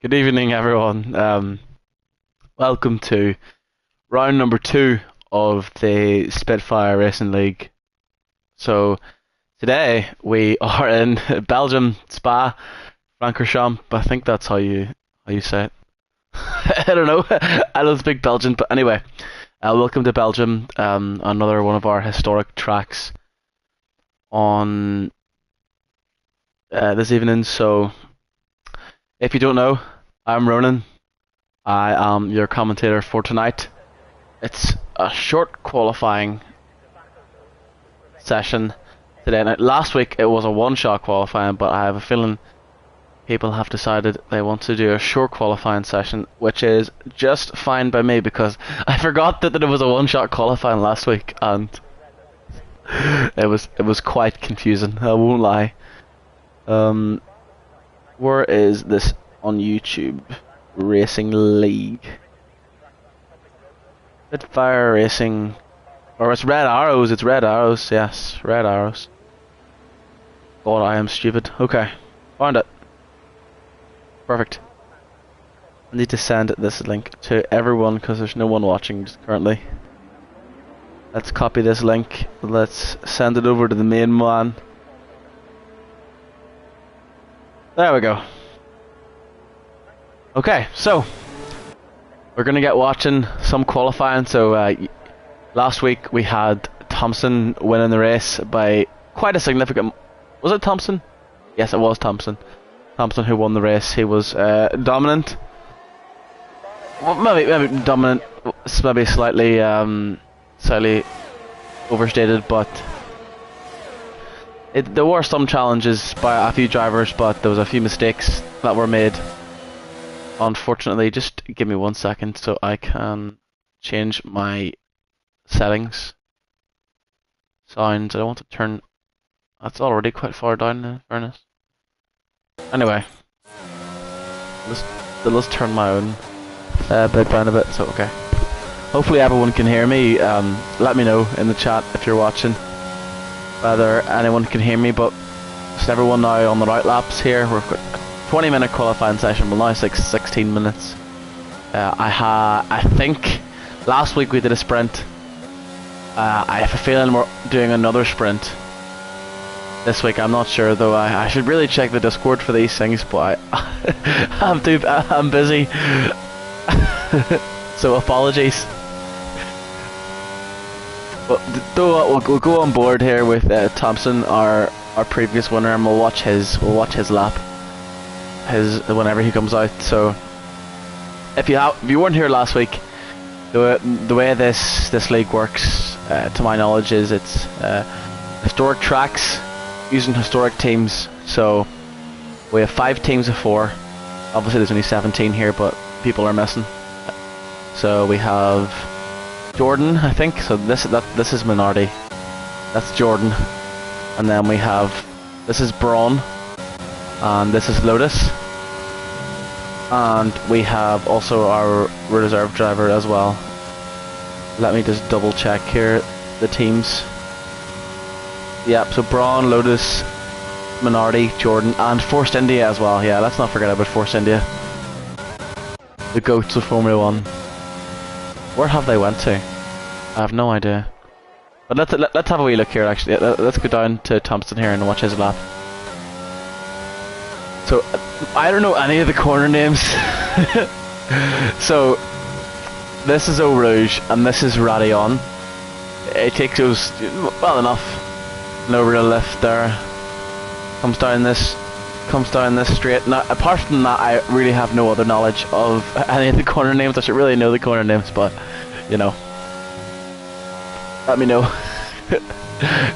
Good evening, everyone. Welcome to round number two of the Spitfire Racing League. So today we are in Belgium, Spa, Francorchamps. I think that's how you say it. I don't know. I don't speak Belgian, but anyway, welcome to Belgium. Another one of our historic tracks on this evening. So if you don't know, I'm Ronan. I am your commentator for tonight. It's a short qualifying session today. Now, last week it was a one-shot qualifying, but I have a feeling people have decided they want to do a short qualifying session, which is just fine by me because I forgot that it was a one-shot qualifying last week, and it was quite confusing. I won't lie. Where is this on YouTube? Racing League. Spitfire Racing. Or it's Red Arrows, yes, Red Arrows. God, I am stupid. Okay, found it. Perfect. I need to send this link to everyone because there's no one watching just currently. Let's copy this link. Let's send it over to the main one. There we go. Okay, so we're gonna get watching some qualifying. So last week we had Thompson winning the race by quite a significant. Was it Thompson? Yes, it was Thompson. Thompson who won the race. He was dominant. Well, maybe dominant. Maybe slightly overstated, but there were some challenges by a few drivers, but there was a few mistakes that were made. Unfortunately, just give me 1 second so I can change my settings. Sounds, I don't want to turn. That's already quite far down in fairness. Anyway, let's turn my own bit down a bit. So okay. Hopefully everyone can hear me. Let me know in the chat if you're watching whether anyone can hear me. But just everyone now on the right laps here. We've got 20-minute qualifying session. Well, now 16 minutes. I think last week we did a sprint. I have a feeling we're doing another sprint this week. I'm not sure though. I should really check the Discord for these things, but I'm busy. So apologies. But we'll go on board here with Thompson, our previous winner, and we'll watch his lap. Whenever he comes out. So if you weren't here last week, the way this league works, to my knowledge, is it's historic tracks using historic teams. So we have 5 teams of 4. Obviously there's only 17 here, but people are missing. So we have Jordan, I think. So this is Minardi. That's Jordan, and then we have this is Braun. And this is Lotus, and we have also our reserve driver as well. Let me just double check here the teams. Yep, so Braun, Lotus, Minardi, Jordan, and Force India as well. Yeah, let's not forget about Force India, the goats of Formula 1. Where have they went to? I have no idea. But let's have a wee look here. Actually, let's go down to Thompson here and watch his lap. So, I don't know any of the corner names. So, this is Eau Rouge and this is Radion. It takes us well enough. No real lift there. Comes down this straight. Now, apart from that, I really have no other knowledge of any of the corner names. I should really know the corner names, but you know, let me know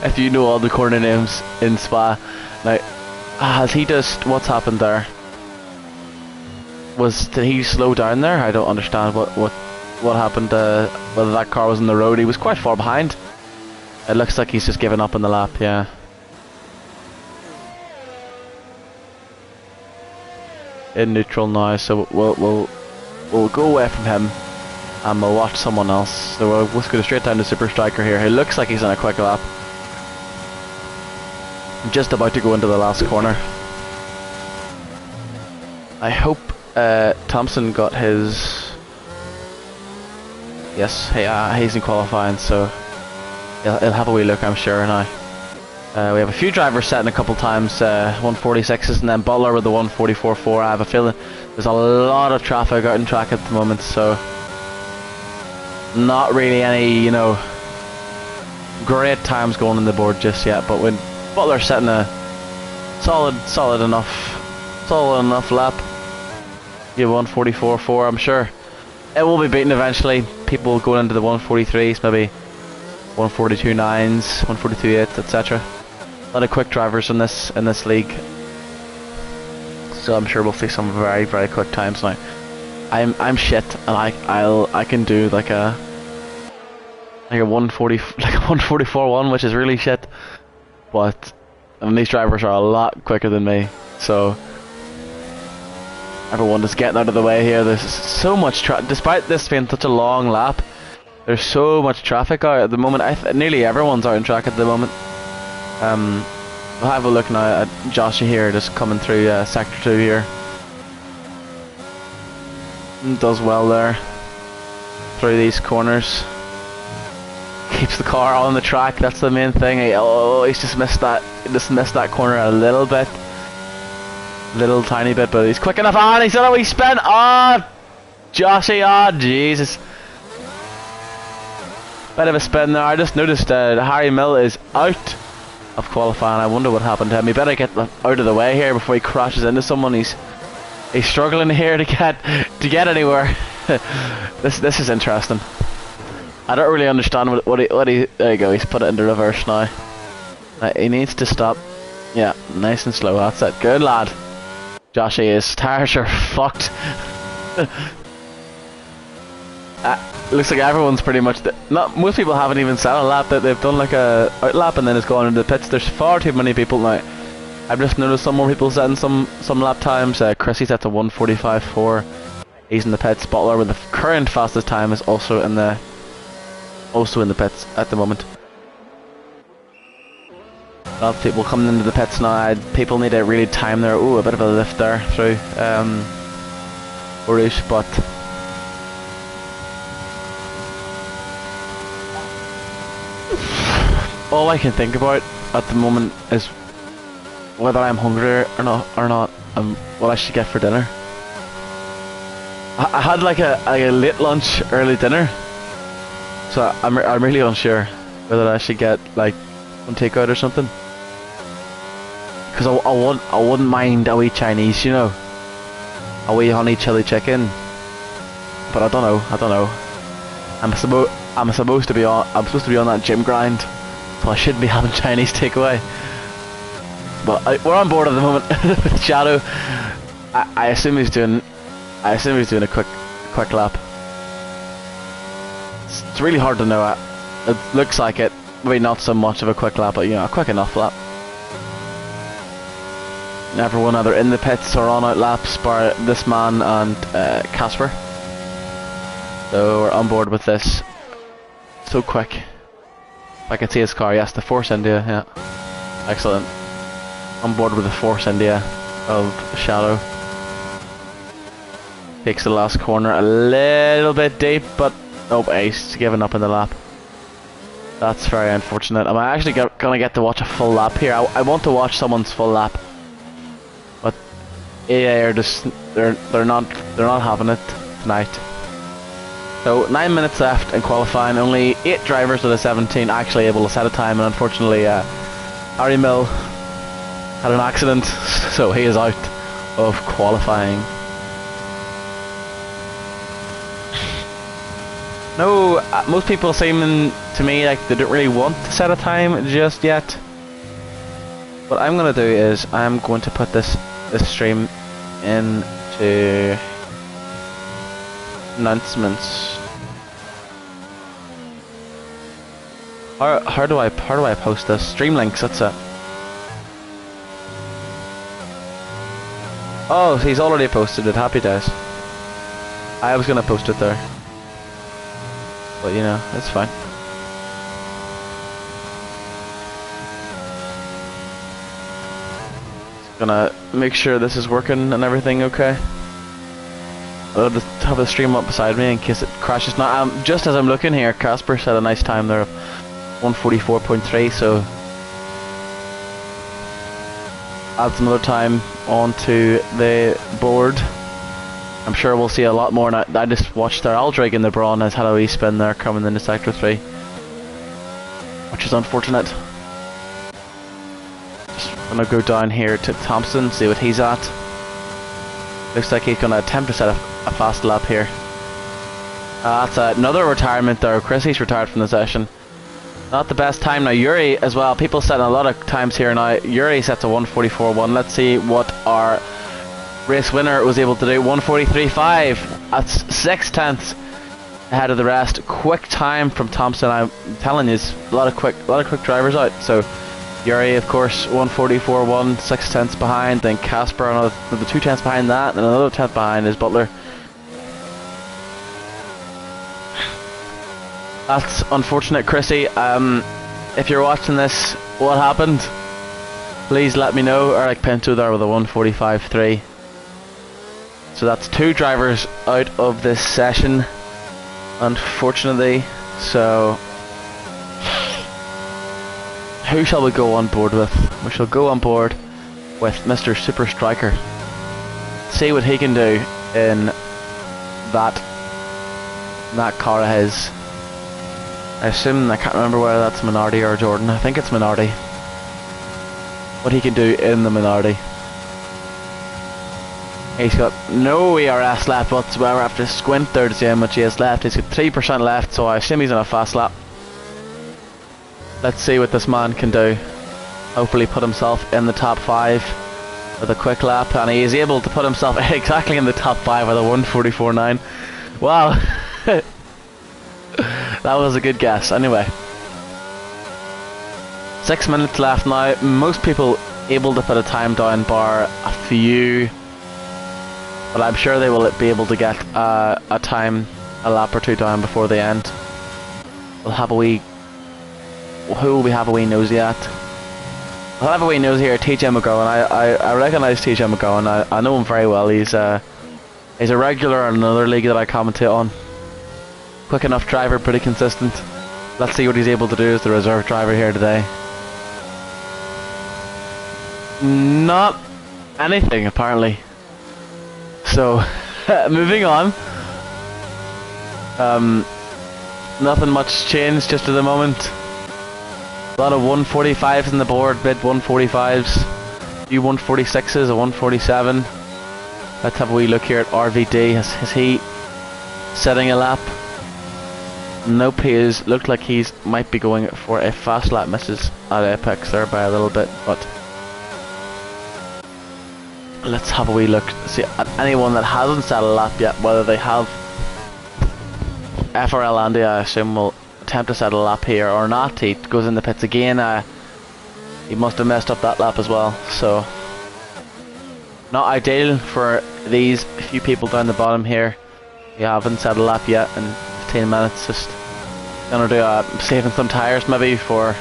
if you know all the corner names in Spa. Now, has he just, what's happened there? Did he slow down there? I don't understand what happened, whether that car was on the road. He was quite far behind. It looks like he's just given up on the lap, yeah. In neutral now, so we'll go away from him and we'll watch someone else. So we'll go straight down to Super Striker here. He looks like he's on a quick lap. I'm just about to go into the last corner. I hope Thompson got his. Yes, he's in qualifying, so he'll have a wee look, I'm sure now. We have a few drivers setting a couple times, 146s, and then Butler with the 144.4. I have a feeling there's a lot of traffic out in track at the moment, so not really any, you know, great times going on the board just yet. But when Butler's setting a solid enough lap, give 144.4, I'm sure it will be beaten eventually. People going into the 143s, maybe 142.9s, 142.8s, etc. A lot of quick drivers in this league, so I'm sure we'll see some very quick times now. I'm shit, and I can do like a 140 like a 144.1, which is really shit. But these drivers are a lot quicker than me, so everyone just getting out of the way here. There's so much despite this being such a long lap. There's so much traffic out at the moment. Nearly everyone's out in track at the moment. We'll have a look now at Joshy here, just coming through sector 2 here. Does well there through these corners. Keeps the car on the track. That's the main thing. He's just missed that. Corner a little bit, little tiny bit, but he's quick enough. And he's done a wee spin. Oh, Joshy! Oh, Jesus! Bit of a spin there. I just noticed Harry Mill is out of qualifying. I wonder what happened to him. He better get out of the way here before he crashes into someone. He's struggling here to get anywhere. This is interesting. I don't really understand what he. There you go. He's put it into reverse now. He needs to stop. Yeah, nice and slow. That's it. Good lad. Joshy, his tires are fucked. Looks like everyone's pretty much most people haven't even set a lap. That they've done like a out lap and then it's gone into the pits. There's far too many people now. I've just noticed some more people setting some lap times. Chrissy's at the 145.4. He's in the pits. Butler with the current fastest time is also in the pits at the moment. A lot of people coming into the pits now. People need to really time their a bit of a lift there through Rouge, but all I can think about at the moment is whether I'm hungry or not, what I should get for dinner. I had like a late lunch, early dinner, so I'm really unsure whether I should get like one takeout or something. Because I wouldn't mind a wee Chinese, you know, a wee honey chili chicken. But I don't know. I'm supposed to be on that gym grind, so I shouldn't be having Chinese takeaway. But we're on board at the moment with Shadow. I assume he's doing a quick lap. It's really hard to know. It looks like it. Maybe not so much of a quick lap, but you know, a quick enough lap. Everyone either in the pits or on out laps, bar this man and Casper. So we're on board with this. So quick. I can see his car. Yes, the Force India. Yeah, excellent. On board with the Force India of Shadow. Takes the last corner a little bit deep, but nope, he's giving up in the lap. That's very unfortunate. Am I actually gonna get to watch a full lap here? I want to watch someone's full lap, but EA are just they're not having it tonight. So 9 minutes left in qualifying. Only 8 drivers of the 17 actually able to set a time, and unfortunately, Harry Mill had an accident, so he is out of qualifying. No, most people seem to me like they don't really want to set a time just yet. What I'm gonna do is I'm going to put this stream into announcements. How do I post this? Stream links, that's it. Oh, he's already posted it. Happy days. I was gonna post it there, but you know, it's fine. Just gonna make sure this is working and everything okay. I'll just have the stream up beside me in case it crashes. Now, just as I'm looking here, Casper set a nice time there of 1:44.3, so add some other time onto the board. I'm sure we'll see a lot more. Now, I just watched there. Aldrig in the Brawn has had a wee spin there coming into Sector 3, which is unfortunate. Just gonna go down here to Thompson, see what he's at. Looks like he's gonna attempt to set a fast lap here. That's another retirement there. Chrissy's retired from the session. Not the best time now. Yuri as well. People setting a lot of times here now. Yuri sets a 1:44.1. Let's see what our race winner was able to do. 1:43.5. That's 6/10 ahead of the rest. Quick time from Thompson. I'm telling you, a lot of quick drivers out. So Yuri, of course, 1:44.1, 6/10 behind. Then Casper, another 2/10 behind that, and another 10th behind is Butler. That's unfortunate, Chrissy. If you're watching this, what happened? Please let me know. Eric Pinto there with a 1:45.3. So that's 2 drivers out of this session, unfortunately. So who shall we go on board with? We shall go on board with Mr. Super Striker. See what he can do in that car of his. I assume, I can't remember whether that's Minardi or Jordan. I think it's Minardi. What he can do in the Minardi. He's got no ERS left whatsoever. I have to squint there to see how much he has left. He's got 3% left, so I assume he's on a fast lap. Let's see what this man can do. Hopefully put himself in the top 5 with a quick lap, and he is able to put himself exactly in the top 5 with a 1:44.9. Wow. That was a good guess. Anyway, 6 minutes left now. Most people able to put a time down, bar a few, but I'm sure they will be able to get a time, a lap or two down before the end. We'll have a wee. Who will we have a wee nosy at? I'll have a wee nosy here at TJ McGowan. I recognise TJ McGowan. I know him very well. He's a regular in another league that I commentate on. Quick enough driver, pretty consistent. Let's see what he's able to do as the reserve driver here today. Not anything, apparently. So, moving on. Nothing much changed just at the moment. A lot of 145s in the board, mid 145s. Few 146s, a 147. Let's have a wee look here at RVD. Is he setting a lap? Nope, he is. Looked like he's might be going for a fast lap. Misses at apex there by a little bit, but let's have a wee look. See at anyone that hasn't set a lap yet, whether they have. FRL Andy, I assume, will attempt to set a lap here or not. He goes in the pits again. He must have messed up that lap as well. So not ideal for these few people down the bottom here. You haven't set a lap yet in 15 minutes. Just gonna do saving some tires maybe for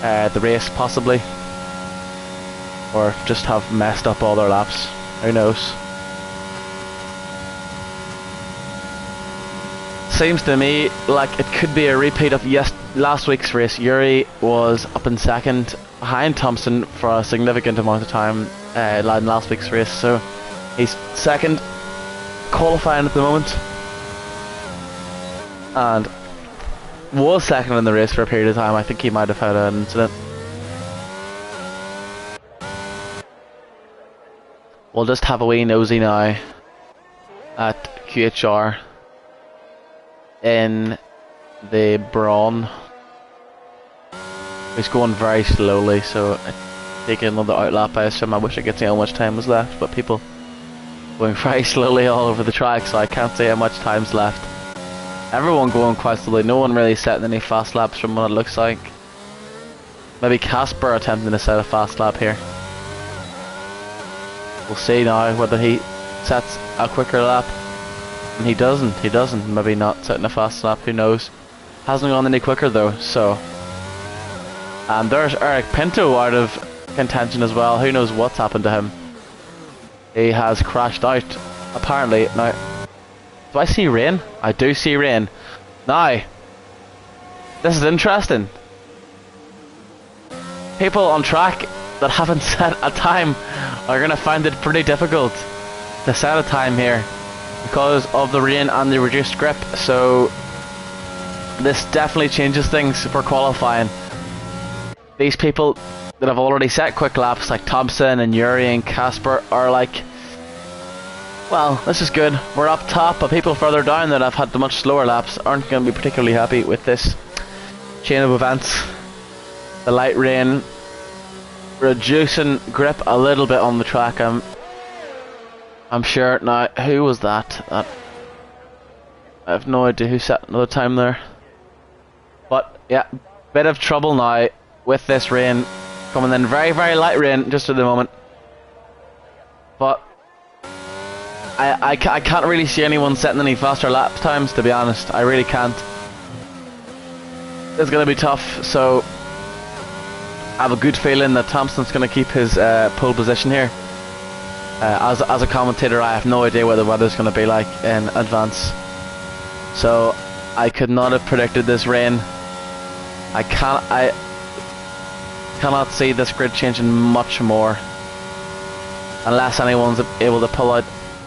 the race possibly, or just have messed up all their laps. Who knows? Seems to me like it could be a repeat of last week's race. Yuri was up in second behind Thompson for a significant amount of time in last week's race, so he's second qualifying at the moment, and was second in the race for a period of time. I think he might have had an incident. We'll just have a wee nosy now at QHR in the Brawn. He's going very slowly, so taking another outlap. I assume. I wish I could see how much time was left, but people going very slowly all over the track, so I can't say how much time's left. Everyone going quite slowly. No one really setting any fast laps from what it looks like. Maybe Casper attempting to set a fast lap here. We'll see now whether he sets a quicker lap. And he doesn't. Maybe not setting a fast lap, who knows. Hasn't gone any quicker though, so. And there's Eric Pinto out of contention as well. Who knows what's happened to him. He has crashed out apparently. Now, do I see rain? I do see rain. Now, this is interesting. People on track that haven't set a time are going to find it pretty difficult to set a time here because of the rain and the reduced grip. So this definitely changes things for qualifying. These people that have already set quick laps like Thompson and Yuri and Casper are like, well, this is good, we're up top, but people further down that have had the much slower laps aren't going to be particularly happy with this chain of events. The light rain reducing grip a little bit on the track. I'm sure. Now, who was that? I have no idea who set another time there. But yeah, bit of trouble now with this rain coming in. Very, very light rain just at the moment. But I can't really see anyone setting any faster lap times, to be honest. I really can't. It's going to be tough, so I have a good feeling that Thompson's going to keep his pole position here. As a commentator, I have no idea what the weather's going to be like in advance. So I could not have predicted this rain. I cannot see this grid changing much more unless anyone's able to pull out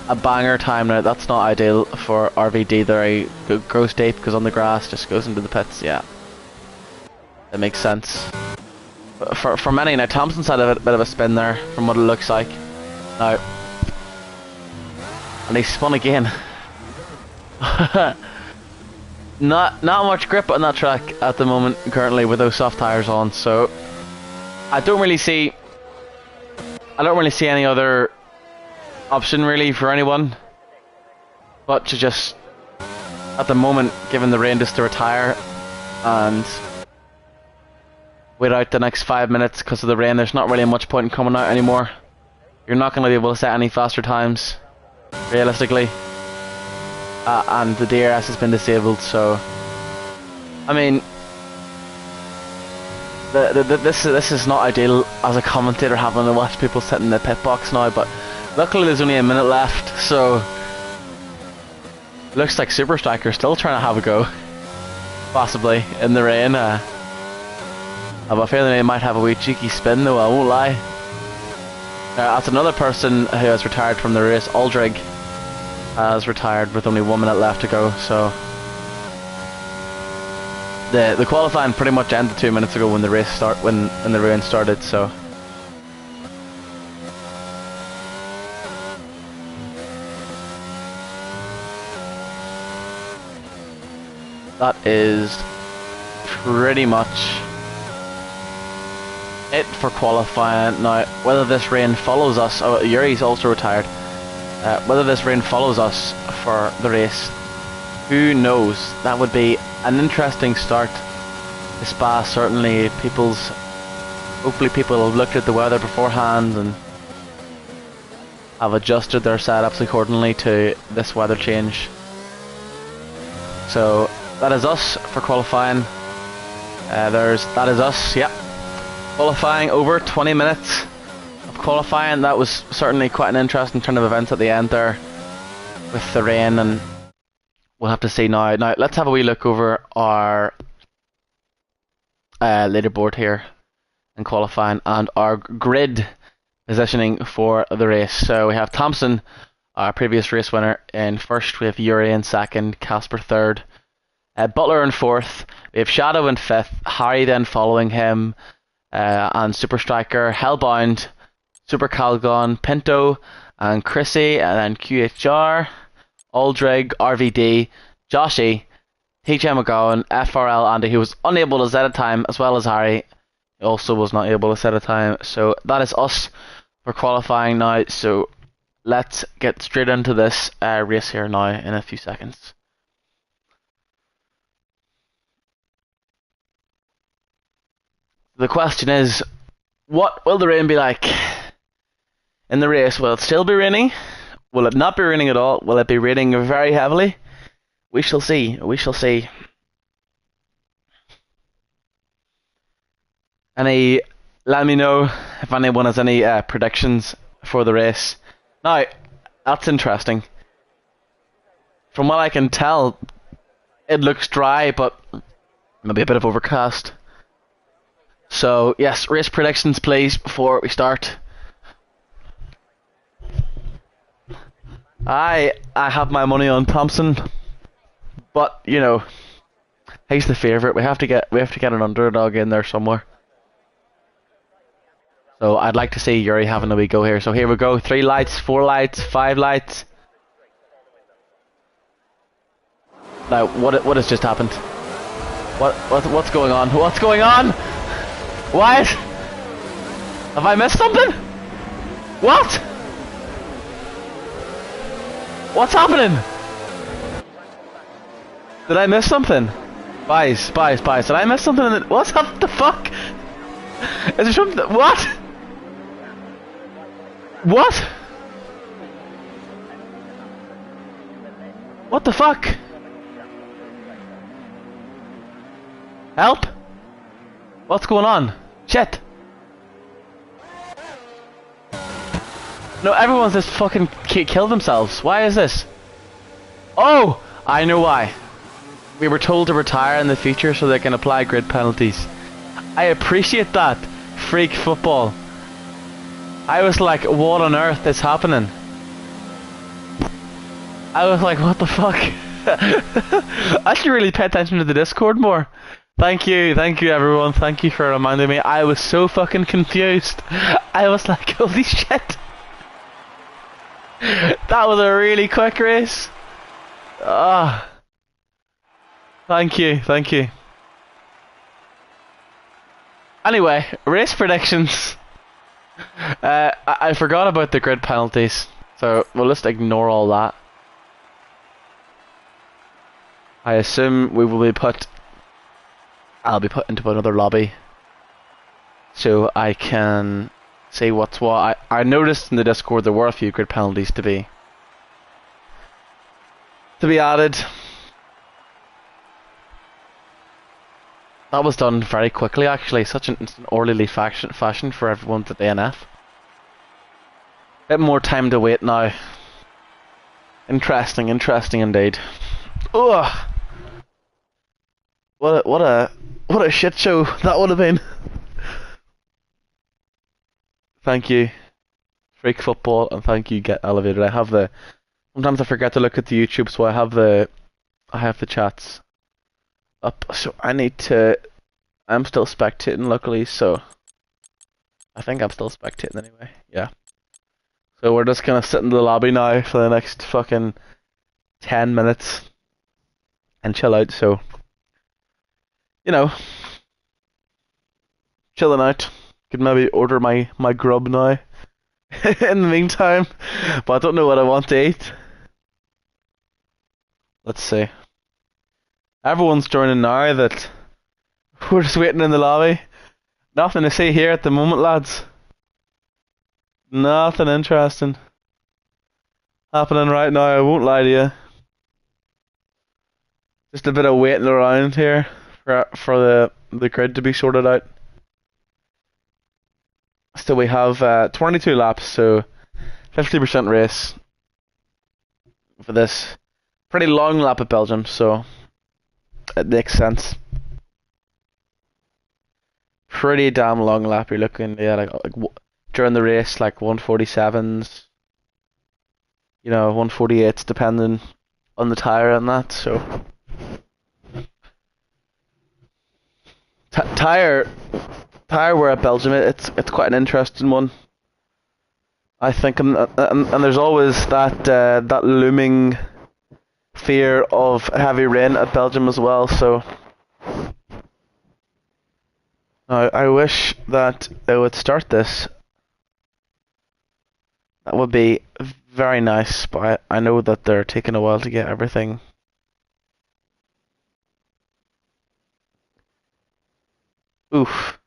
a banger time. Now that's not ideal for RVD there. He goes deep, goes on the grass, just goes into the pits. Yeah, that makes sense. But for many now, Thompson's had a bit of a spin there from what it looks like now, and he spun again. Not much grip on that track at the moment currently with those soft tires on, so I don't really see any other option really for anyone but to just, at the moment, given the rain, just to retire and wait out the next 5 minutes because of the rain. There's not really much point in coming out anymore. You're not going to be able to set any faster times realistically, and the DRS has been disabled, so I mean this is not ideal as a commentator, having to watch people sit in the pit box now, but luckily there's only a minute left, so looks like Super Striker's still trying to have a go, possibly in the rain. I have a feeling he might have a wee cheeky spin though, I won't lie. That's another person who has retired from the race. Aldrig has retired with only 1 minute left to go, so the qualifying pretty much ended 2 minutes ago when the race when the rain started, so that is pretty much it for qualifying. Now, whether this rain follows us, oh, Yuri's also retired, whether this rain follows us for the race, who knows? That would be an interesting start to Spa. Certainly hopefully people have looked at the weather beforehand and have adjusted their setups accordingly to this weather change. So that is us for qualifying. That is us, yep. Qualifying over 20 minutes of qualifying. That was certainly quite an interesting turn of events at the end there with the rain, and we'll have to see now. Now let's have a wee look over our leaderboard here in qualifying and our grid positioning for the race. So we have Thompson, our previous race winner, in first. We have Yuri in second, Casper third, Butler in fourth. We have Shadow in fifth, Harry then following him, and Super Striker, Hellbound, Super Calgon, Pinto, and Chrissy, and then QHR, Aldrig, RVD, Joshy, TJ McGowan, FRL Andy, who was unable to set a time, as well as Harry, also was not able to set a time. So that is us for qualifying now. So let's get straight into this race here now in a few seconds. The question is, what will the rain be like in the race? Will it still be raining? Will it not be raining at all? Will it be raining very heavily? We shall see. We shall see. Let me know if anyone has any predictions for the race. Now, that's interesting. from what I can tell, it looks dry, but maybe a bit of overcast. So yes, race predictions, please, before we start. I have my money on Thompson, but you know, he's the favourite. We have to get an underdog in there somewhere. So I'd like to see Yuri having a wee go here. So here we go. 3 lights, 4 lights, 5 lights. Now what has just happened? What's going on? What's going on? What? Have I missed something? What? What's happening? Did I miss something? Spies. Did I miss something? What's up? The fuck? Is there something? What? What? What the fuck? Help? What's going on? Shit. No, everyone's just fucking killed themselves. Why is this? Oh! I know why. We were told to retire in the future so they can apply grid penalties. I appreciate that. Freak football. I was like, what on earth is happening? I was like, what the fuck? I should really pay attention to the Discord more. Thank you everyone. Thank you for reminding me. I was so fucking confused. I was like, holy shit. That was a really quick race. Ah. Thank you. Anyway, race predictions. I forgot about the grid penalties, so we'll just ignore all that. I assume we will be I'll be put into another lobby so I can see what's what. I noticed in the Discord there were a few grid penalties to be added. That was done very quickly actually, such an orderly fashion for everyone at the DNF. Bit more time to wait now. Interesting indeed. Ugh. What a shit show that would have been. Thank you, Freak Football, and thank you, Get Elevated. Sometimes I forget to look at the YouTube, so I have the chats up. So I'm still spectating, luckily. So I think I'm still spectating anyway. Yeah. So we're just gonna sit in the lobby now for the next fucking 10 minutes and chill out. So, you know, chilling out. Could maybe order my grub now in the meantime, but I don't know what I want to eat. Let's see. Everyone's joining now that we're just waiting in the lobby. Nothing to see here at the moment, lads. Nothing interesting happening right now, I won't lie to you. Just a bit of waiting around here for the grid to be sorted out. So we have 22 laps, so 50% race for this pretty long lap at Belgium, so it makes sense. Pretty damn long lap. You're looking, yeah, like during the race, like 147s, you know, 148s, depending on the tire and that. So tire wear at Belgium, it's quite an interesting one, I think, and there's always that looming fear of heavy rain at Belgium as well. So I wish that they would start this. That would be very nice, but I know that they're taking a while to get everything. Oof.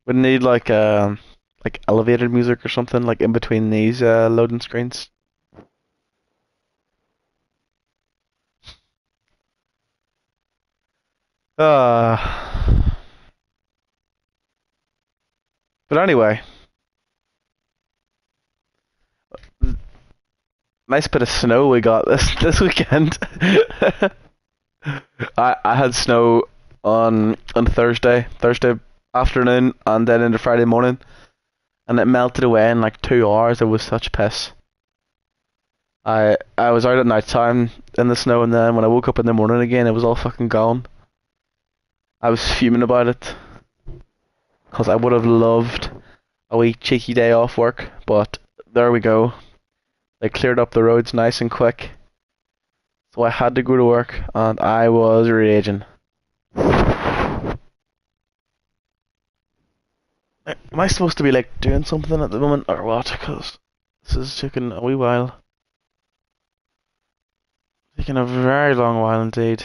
Would need like elevated music or something, like in between these loading screens. But anyway, nice bit of snow we got this weekend. I had snow on Thursday afternoon, and then into Friday morning, and it melted away in like 2 hours. It was such piss. I was out at night time in the snow, and then when I woke up in the morning again, it was all fucking gone. I was fuming about it because I would have loved a wee cheeky day off work, but there we go. They cleared up the roads nice and quick, so I had to go to work, and I was raging. Am I supposed to be like doing something at the moment or what? Because this is taking a wee while. Taking a very long while indeed.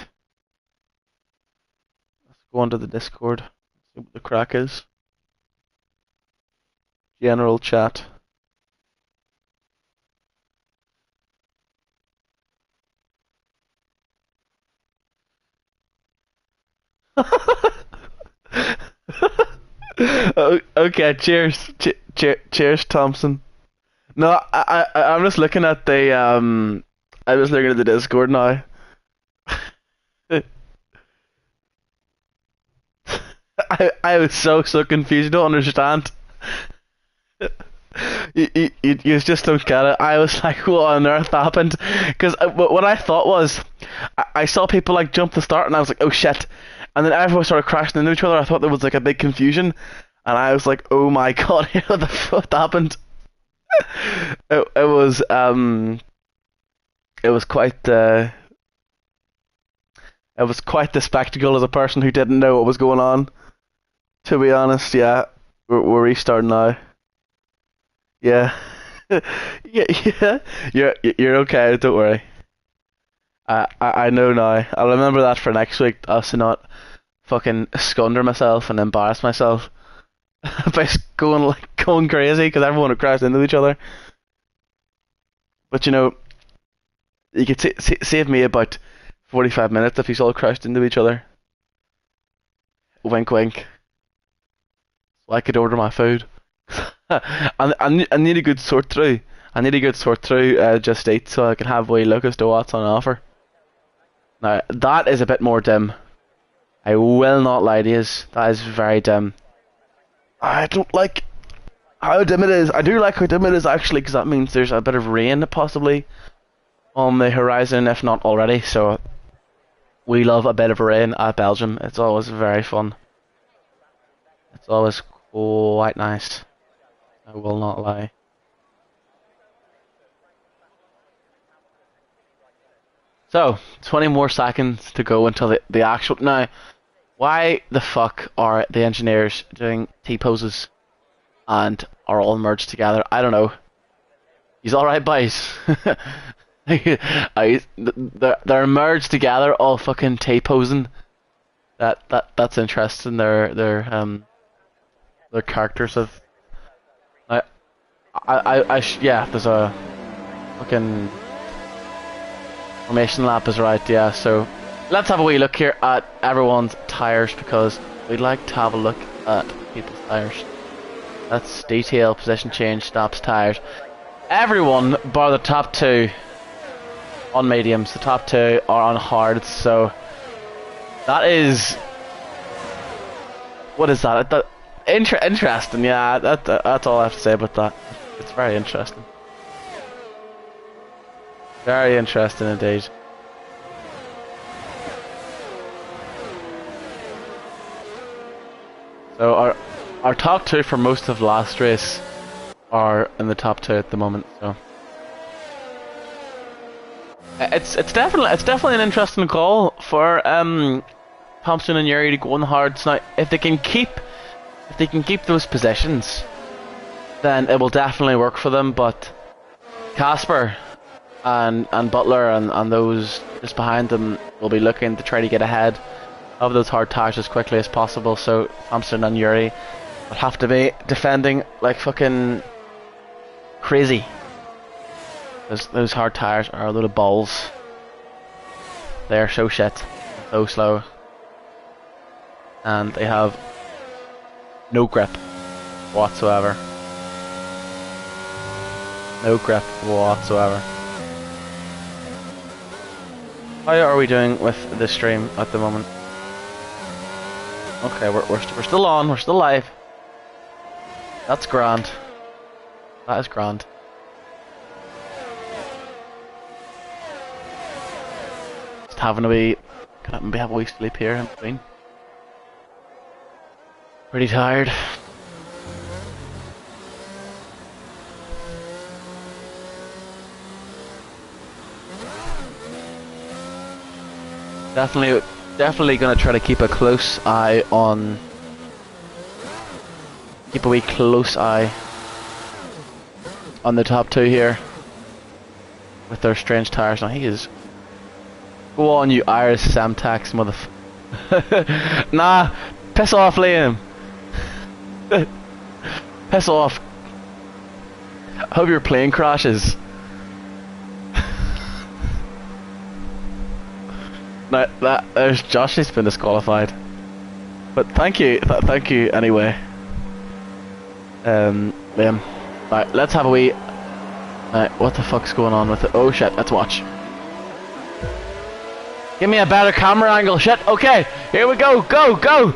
Let's go onto the Discord, see what the crack is. General chat. Okay, cheers. Cheers, Thompson. No, I'm just looking at the I'm just looking at the Discord now. I was so confused. You don't understand. You just don't get it. I was like, what on earth happened? Because what I thought was, I saw people like jump the start, and I was like, oh shit. And then everyone started crashing into each other. I thought there was like a big confusion, and I was like, oh my god, what the fuck happened? It was quite it was quite the spectacle as a person who didn't know what was going on. To be honest, yeah, we're restarting now. Yeah, yeah. You're okay. Don't worry. I know now. I'll remember that for next week. Us to not fucking scunder myself and embarrass myself by going crazy because everyone would crash into each other. But you know, you could save me about 45 minutes if you all crashed into each other. Wink, wink. So I could order my food. I need a good sort through. I need a good sort through Just Eat so I can have a wee look as to what's on offer. Now, that is a bit more dim. I will not lie to you. That is very dim. I don't like how dim it is. I do like how dim it is actually, because that means there's a bit of rain possibly on the horizon, if not already. So we love a bit of rain at Belgium. It's always very fun. It's always quite nice. I will not lie. So, 20 more seconds to go until the actual... Now, why the fuck are the engineers doing T-poses and are all merged together? I don't know. He's alright, boys. They're merged together, all fucking T-posing. That's interesting. Their characters have... Yeah, there's a fucking... Formation lap is right, yeah, so let's have a wee look here at everyone's tyres because we'd like to have a look at people's tyres. That's detail, position change, stops, tyres. Everyone bar the top two on mediums, the top two are on hards, so that is... What is that? Interesting, yeah, that's all I have to say about that. It's very interesting. Very interesting indeed. So our top two for most of last race are in the top two at the moment. So it's definitely an interesting call for Thompson and Yuri to go on the hards. Now if they can keep those positions, then it will definitely work for them. But Casper and Butler and those just behind them will be looking to try to get ahead of those hard tires as quickly as possible. So Thompson and Yuri will have to be defending like fucking crazy. Those hard tires are a load of balls. They're so shit, so slow, and they have no grip whatsoever. No grip whatsoever. How are we doing with the stream at the moment? Okay, we're still on. We're still live. That's grand. That is grand. Just having a wee, can I maybe have a wee sleep here in between? Pretty tired. Definitely gonna try to keep a close eye on. Keep a wee close eye on the top two here with their strange tires. Now he is. Go on, you Irish Samtax motherf. Nah, piss off, Liam. Piss off. I hope your plane crashes. No, there's Josh. He's been disqualified. But thank you anyway. Liam. Right, let's have a wee. What the fuck's going on with it? Oh shit, let's watch. Give me a better camera angle. Shit. Okay, here we go. Go.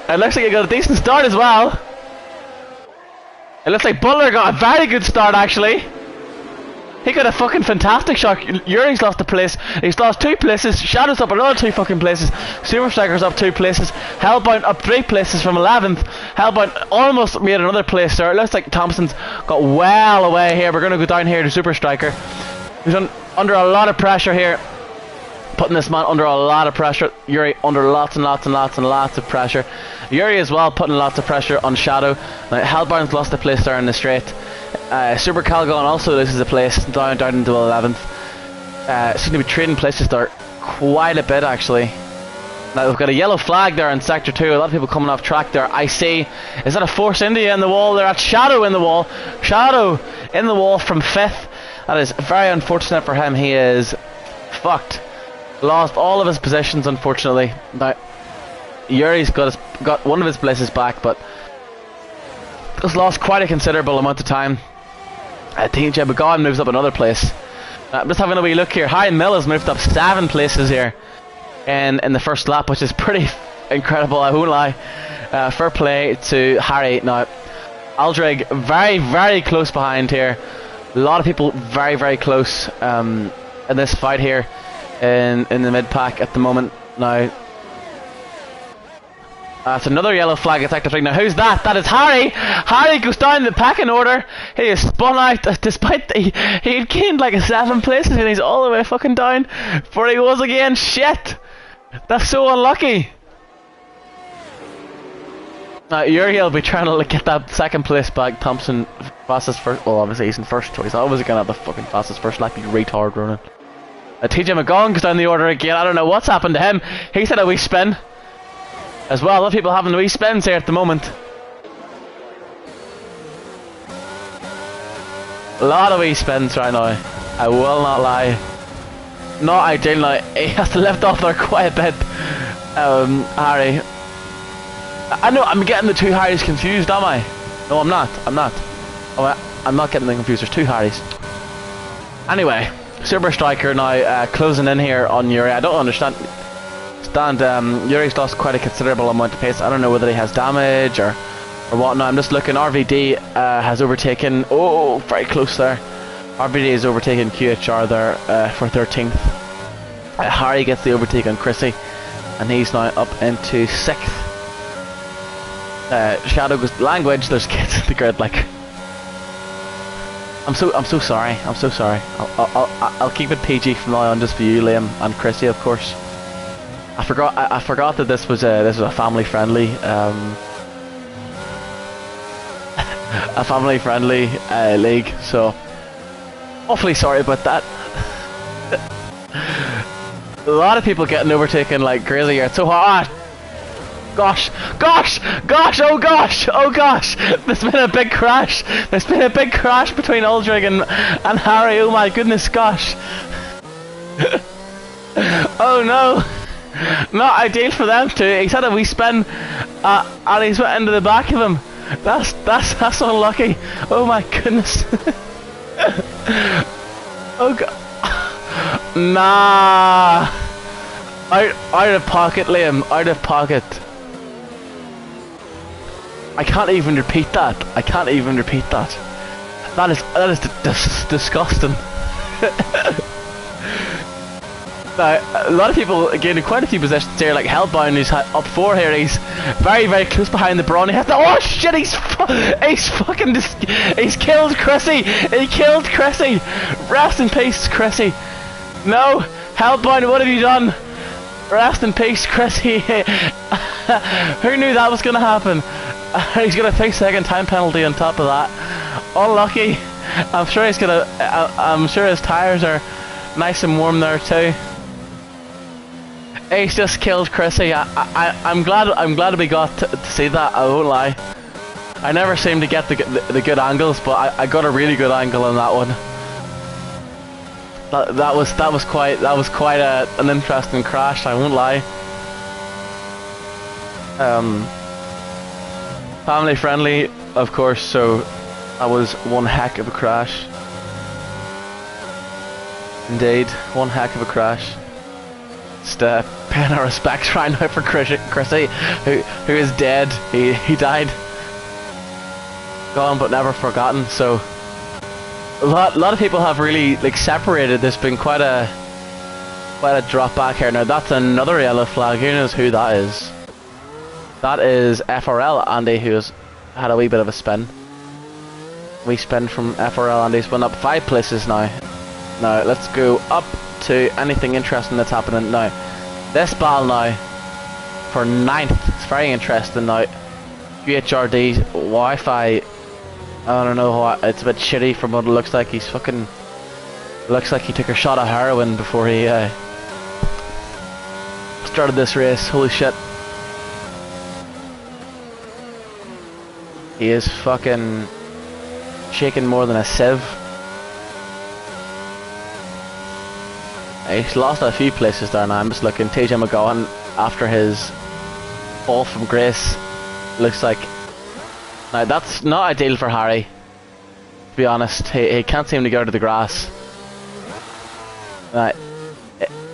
It looks like you got a decent start as well. It looks like Butler got a very good start actually. He got a fucking fantastic shot. Yuri's lost a place. He's lost 2 places. Shadow's up another 2 fucking places. Super Striker's up 2 places. Hellbound up 3 places from 11th. Hellbound almost made another place there. It looks like Thompson's got well away here. We're going to go down here to Super Striker. He's under a lot of pressure here. Putting this man under a lot of pressure. Yuri under lots of pressure. Yuri as well putting lots of pressure on Shadow. Now, Hellbound's lost a place there in the straight. Super Calgon also loses a place down into 11th. Seem to be trading places there quite a bit actually. Now we've got a yellow flag there in sector 2. A lot of people coming off track there. I see. Is that a Force India in the wall there? That's Shadow in the wall. Shadow in the wall from 5th. That is very unfortunate for him. He is fucked. Lost all of his positions unfortunately. Now Yuri's got one of his places back, but has lost quite a considerable amount of time. TJ McGowan moves up another place. I'm just having a wee look here. Harry Mill has moved up 7 places here in the first lap, which is pretty incredible, I won't lie. Fair play to Harry. Now Aldrig very close behind here. A lot of people very close in this fight here in the mid pack at the moment. Now it's another yellow flag at sector 3. Now who's that? That is Harry! Harry goes down the pecking order. He is spun out despite he gained like 7 places and he's all the way fucking down where he was again. Shit! That's so unlucky. Now Yuri will be trying to get that 2nd place back. Thompson fastest first. Well, obviously he's in first choice. I was gonna have the fucking fastest first lap, you retard, Ronan. TJ McGowan goes down the order again. I don't know what's happened to him. He's had a wee spin as well. A lot of people having wee spins here at the moment. A lot of wee spins right now. I will not lie. Not ideal now. He has to lift off there quite a bit. Harry. I know I'm getting the 2 Harrys confused, am I? No, I'm not. Oh, I'm not getting them confused. There's 2 Harrys. Anyway, Super Striker now closing in here on Yuri. I don't understand. Yuri's lost quite a considerable amount of pace. I don't know whether he has damage or whatnot. I'm just looking. RVD has overtaken. Oh, very close there. RVD has overtaken QHR there for 13th. Harry gets the overtake on Chrissy, and he's now up into 6th. Shadow goes language. There's kids in the grid. Like, I'm so sorry. I'm so sorry. I'll keep it PG from now on, just for you, Liam, and Chrissy, of course. I forgot that this was a family friendly league, so awfully sorry about that. A lot of people getting overtaken like crazy here. It's so hard. Gosh, oh gosh, there's been a big crash. There's been a big crash between Aldrig and Harry. Oh my goodness, gosh. Oh no. Not ideal for them too. He's had a wee spin and he's went into the back of him. That's unlucky. Oh my goodness. Oh god. Nah. Out of pocket, Liam. Out of pocket. I can't even repeat that. I can't even repeat that. That is disgusting. Now, a lot of people, again, quite a few positions here, like Hellbound, who's up 4 here. He's very, very close behind the brawn. He has to. Oh shit! He's fucking. He's killed Chrissy. He killed Chrissy. Rest in peace, Chrissy. No, Hellbound, what have you done? Rest in peace, Chrissy. Who knew that was gonna happen? He's gonna face second time penalty on top of that. Unlucky. I'm sure he's gonna. I'm sure his tires are nice and warm there too. He's just killed Chrissy. I'm glad we got to see that. I won't lie. I never seem to get the good angles, but I got a really good angle on that one. That was quite an interesting crash. I won't lie. Family friendly, of course. So that was one heck of a crash. Indeed, one heck of a crash. Just paying our respects right now for Chrissy, who is dead. He died. Gone but never forgotten. So a lot of people have really like separated. There's been quite a drop back here. Now that's another yellow flag. Who knows who that is? That is FRL Andy, who has had a wee bit of a spin. We spin from FRL Andy's went up 5 places now. Now let's go up to anything interesting that's happening now. This ball now for 9th. It's very interesting now. UHRD Wi-Fi. I don't know what. It's a bit shitty from what it looks like. He's fucking. Looks like he took a shot of heroin before he started this race. Holy shit. He is fucking shaking more than a sieve. He's lost a few places there now. I'm just looking. TJ McGowan, after his fall from grace, looks like. Now that's not ideal for Harry, to be honest. He can't seem to go to the grass. Right,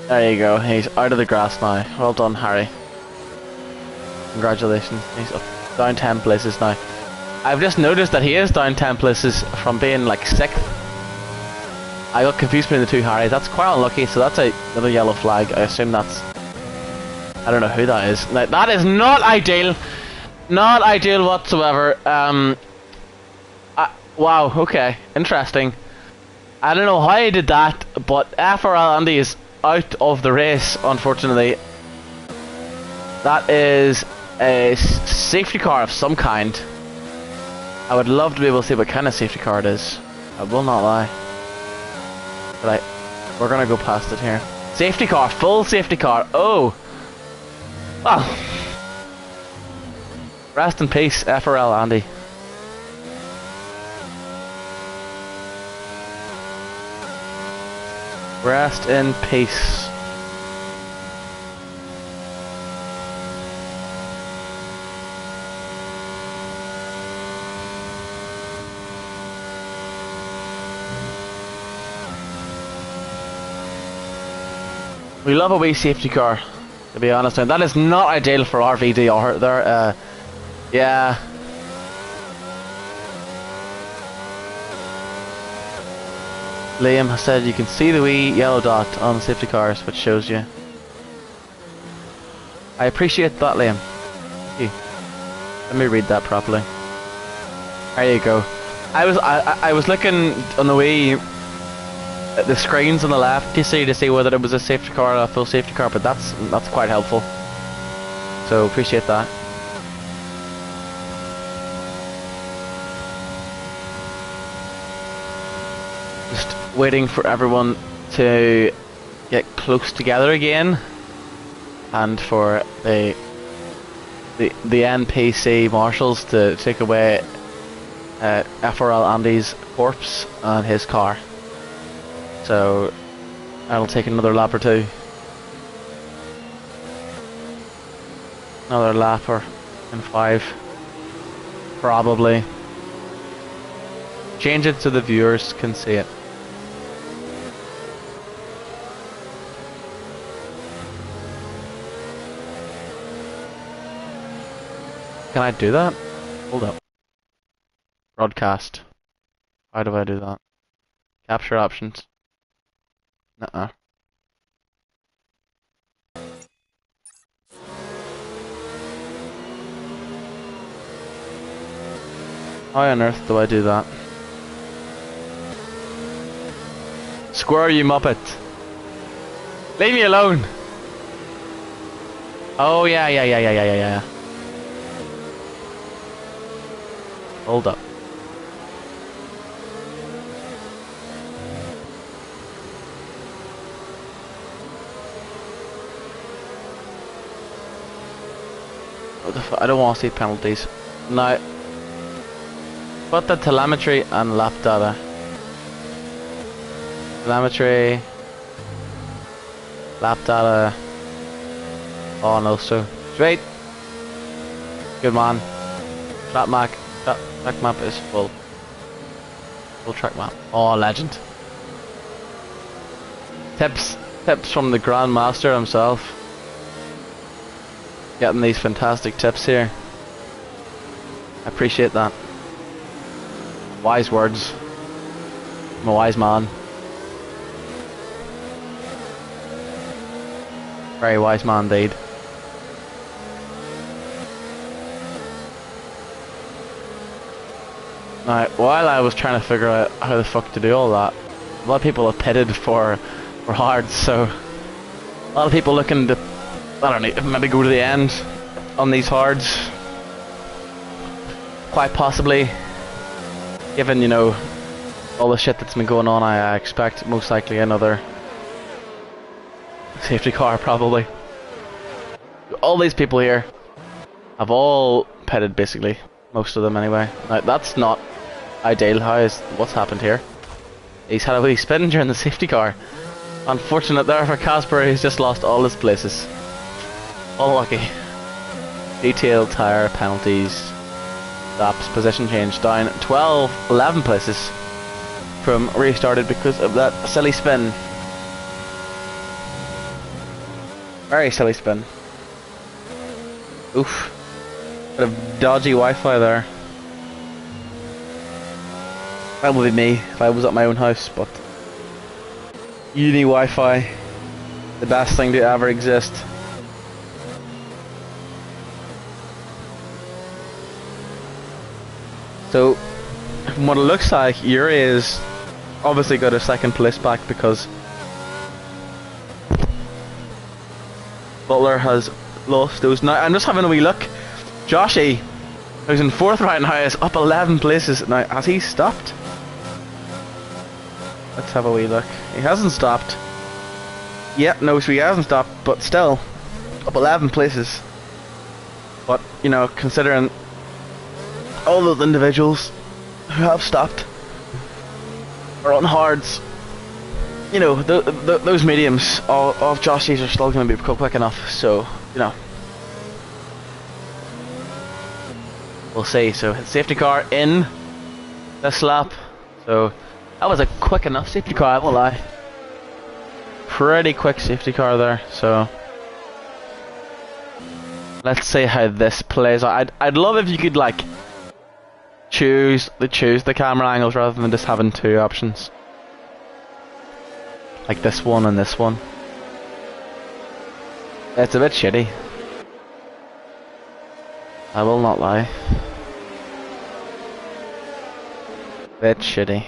there you go. He's out of the grass now. Well done, Harry. Congratulations. He's up, down 10 places now. I've just noticed that he is down 10 places from being like 6th. I got confused between the two Harrys. That's quite unlucky, so that's another yellow flag. I assume that's... I don't know who that is. Now, that is not ideal. Not ideal whatsoever. Wow, okay. Interesting. I don't know how he did that, but FRL Andy is out of the race, unfortunately. That is a safety car of some kind. I would love to be able to see what kind of safety car it is. I will not lie. But we're gonna go past it here. Safety car, full safety car. Oh, well. Rest in peace, FRL Andy. Rest in peace. We love a wee safety car, to be honest. And that is not ideal for RVD there. Yeah. Liam has said you can see the wee yellow dot on safety cars, which shows you. I appreciate that, Liam. Thank you. Let me read that properly. There you go. I was looking on the way. The screens on the left, you see, to see whether it was a safety car or a full safety car, but that's quite helpful. So appreciate that. Just waiting for everyone to get close together again, and for the NPC marshals to take away FRL Andy's corpse and his car. So that'll take another lap or two. Another lap or in 5. Probably. Change it so the viewers can see it. Can I do that? Hold up. Broadcast. How do I do that? Capture options. Nuh-uh. How on earth do I do that? Square, you muppet! Leave me alone! Oh yeah. Hold up. What the fuck? I don't want to see penalties. Now, put the telemetry and lap data. Telemetry, lap data. Oh no, so straight. Good man. Track map is full. Full track map. Oh, legend. Tips from the Grandmaster himself. Getting these fantastic tips here. I appreciate that. Wise words. I'm a wise man. Very wise man indeed. Now, while I was trying to figure out how the fuck to do all that, a lot of people have pitted for hards, so a lot of people looking to, I don't know, maybe go to the end on these hards. Quite possibly, given, you know, all the shit that's been going on, I expect most likely another safety car, probably. All these people here have all pitted, basically. Most of them, anyway. Now, that's not ideal. What's happened here? He's had a wee spin during the safety car. Unfortunate there for Casper, he's just lost all his places. Unlucky. Detailed tyre penalties. Stops, position change down 11 places from restarted because of that silly spin. Very silly spin. Oof. Bit of dodgy Wi-Fi there. That would be me if I was at my own house, but uni Wi-Fi, the best thing to ever exist. So, from what it looks like, Yuri is obviously got a second place back because Butler has lost those. Now, I'm just having a wee look. Joshy, who's in 4th right now, is up 11 places. Now, has he stopped? Let's have a wee look. He hasn't stopped. Yeah, no, so he hasn't stopped, but still, up 11 places. But, you know, considering all those individuals who have stopped are on hards, you know, those mediums of Joshy's are still going to be quick enough, so, you know. We'll see. So, safety car in this lap. So, that was a quick enough safety car, I won't lie. Pretty quick safety car there, so let's see how this plays out. I'd love if you could, like, choose the camera angles rather than just having two options. Like this one and this one. It's a bit shitty, I will not lie. Bit shitty.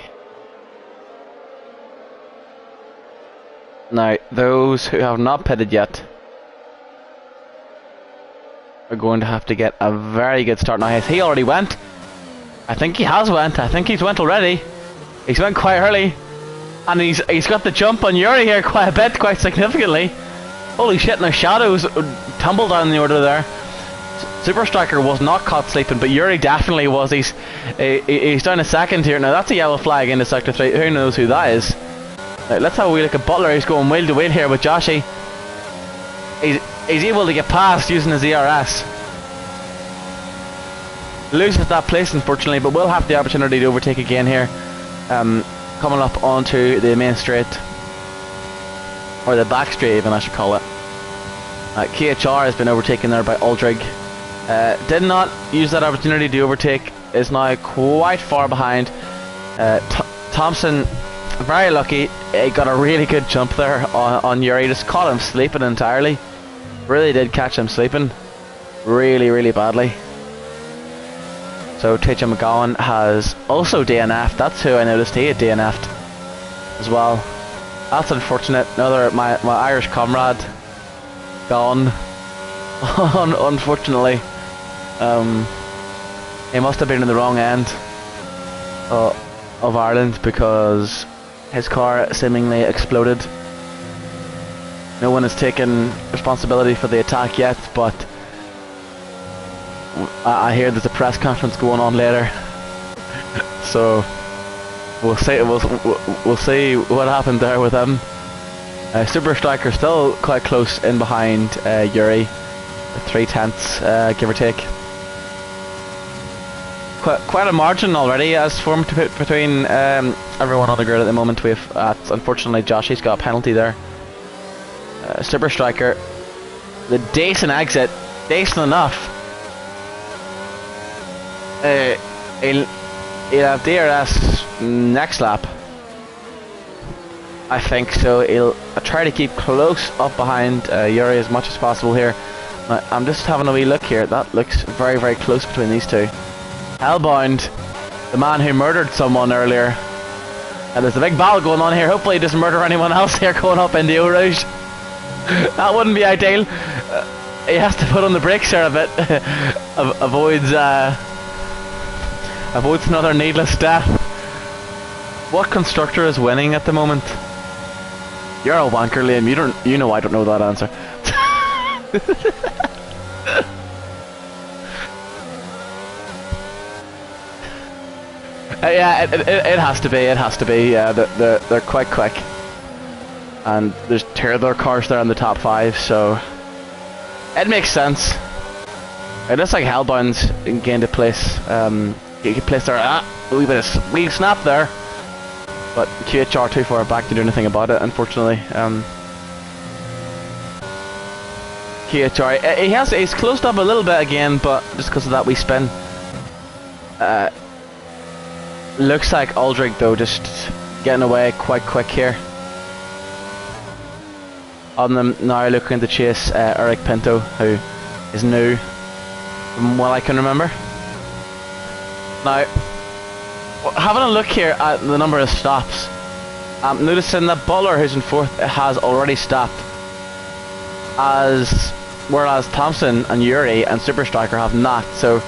Now, those who have not pitted yet are going to have to get a very good start. Now, has he already went? I think he has went. I think he's went already. He's went quite early. And he's got the jump on Yuri here quite a bit, quite significantly. Holy shit, now Shadows tumbled down the order there. Super Striker was not caught sleeping, but Yuri definitely was. He's down a second here. Now, that's a yellow flag into Sector 3. Who knows who that is? Right, let's have a wee look at Butler. He's going wheel to wheel here with Joshy. He's able to get past using his ERS. Loses that place, unfortunately, but will have the opportunity to overtake again here. Coming up onto the main straight, or the back straight even, I should call it. KHR has been overtaken there by Aldrig. Did not use that opportunity to overtake. Is now quite far behind. Thompson, very lucky. He got a really good jump there on Yuri. Just caught him sleeping entirely. Really did catch him sleeping. Really badly. So TJ McGowan has also DNF'd. That's who I noticed he had DNF'd as well. That's unfortunate. Another my Irish comrade gone. Unfortunately. He must have been in the wrong end of Ireland because his car seemingly exploded. No one has taken responsibility for the attack yet, but I hear there's a press conference going on later. So we'll see. We'll see what happened there with him. Super Striker still quite close in behind Yuri, 3/10, give or take. Quite a margin already has formed between everyone on the grid at the moment. We've unfortunately Joshy's got a penalty there. Super Striker, the decent exit, decent enough. He'll have DRS next lap. I think so. He'll try to keep close up behind Yuri as much as possible here. Now, I'm just having a wee look here. That looks very close between these two. Hellbound, the man who murdered someone earlier. And there's a big battle going on here. Hopefully he doesn't murder anyone else here going up in the Eau Rouge. That wouldn't be ideal. He has to put on the brakes here a bit. Avoids another needless death. What constructor is winning at the moment? You're a wanker, Liam. You know I don't know that answer. Yeah, it has to be. It has to be. Yeah, they're quite quick, and there's two other cars there in the top 5, so it makes sense. It looks like Hellbound's gained a place. He could place there. A wee snap there, but QHR too far back to do anything about it, unfortunately. QHR, he's closed up a little bit again, but just because of that wee spin. Looks like Aldrich though just getting away quite quick here. On them now looking to chase Eric Pinto, who is new from what I can remember. Now, having a look here at the number of stops, I'm noticing that Buller, who's in 4th, has already stopped, whereas Thompson and Yuri and Super Striker have not. So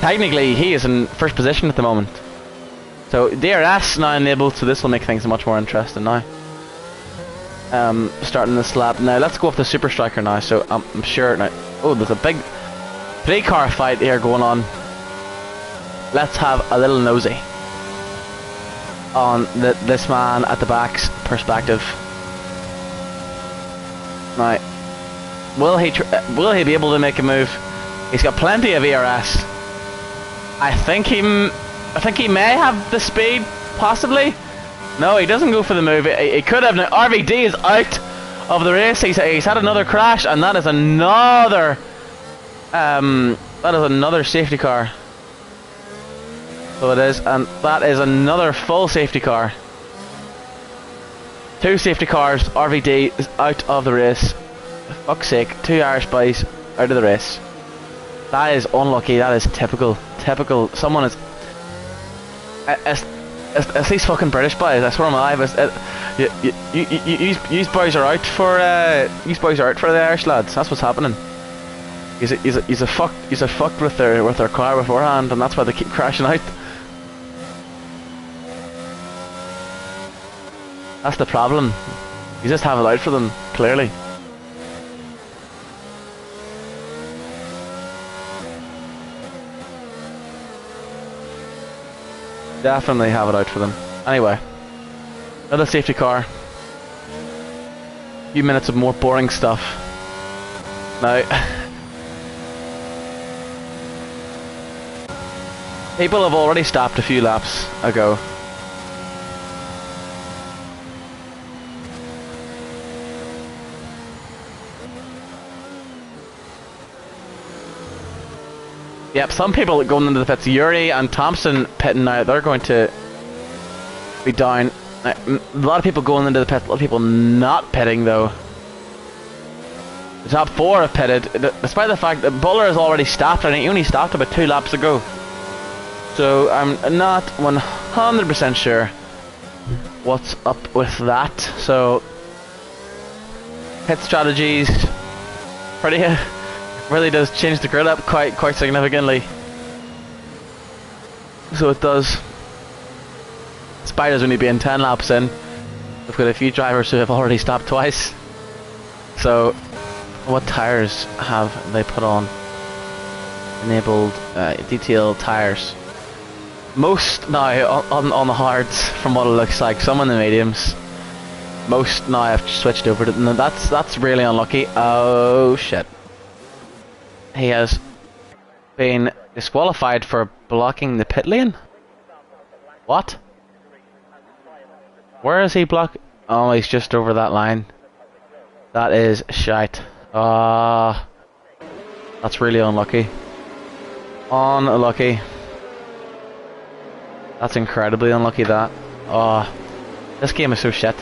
technically he is in 1st position at the moment. So DRS now enabled, so this will make things much more interesting now. Starting this lap. Now let's go off the Super Striker now, so I'm sure now. Oh, there's a big 3-car fight here going on. Let's have a little nosy on this man at the back's perspective. Now, will he be able to make a move? He's got plenty of ERS. I think he may have the speed, possibly. No, he doesn't go for the move. He could have. Now RVD is out of the race. He's had another crash, and that is another safety car. So it is, and that is another full safety car. 2 safety cars. RVD is out of the race. For fuck's sake, 2 Irish boys out of the race. That is unlucky. That is typical. Someone is. It's these fucking British boys. I swear on my life. You boys are out for the Irish lads. That's what's happening. He's a fucked with their car beforehand, and that's why they keep crashing out. That's the problem. You just have it out for them, clearly. Definitely have it out for them. Anyway, another safety car. A few minutes of more boring stuff. Now, people have already stopped a few laps ago. Yep, some people going into the pits. Yuri and Thompson pitting now. They're going to be down. A lot of people going into the pit. A lot of people not pitting though. The top 4 have pitted, despite the fact that Buller has already stopped, and he only stopped about 2 laps ago. So I'm not 100% sure what's up with that. So pit strategies pretty really does change the grid up quite significantly. So it does. Spider's only being 10 laps in. We've got a few drivers who have already stopped twice. So what tires have they put on? Enabled detailed tires. Most now on the hards, from what it looks like. Some on the mediums. Most now have switched over to. No, that's really unlucky. Oh shit! He has been disqualified for blocking the pit lane. What? Where is he block? Oh, he's just over that line. That is shite. That's really unlucky. Unlucky. That's incredibly unlucky, that. This game is so shit.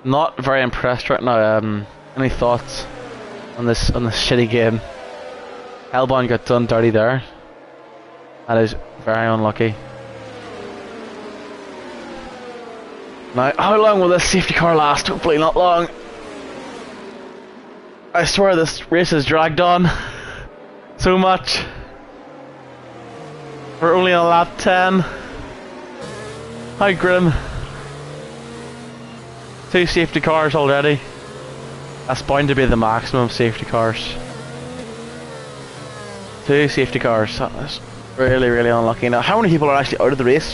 Not very impressed right now. Any thoughts on this shitty game? Hellbound got done dirty there. That is very unlucky. Now, how long will this safety car last? Hopefully not long. I swear this race has dragged on so much. We're only on lap 10. How grim. 2 safety cars already. That's bound to be the maximum safety cars. 2 safety cars. That's really unlucky. Now, how many people are actually out of the race?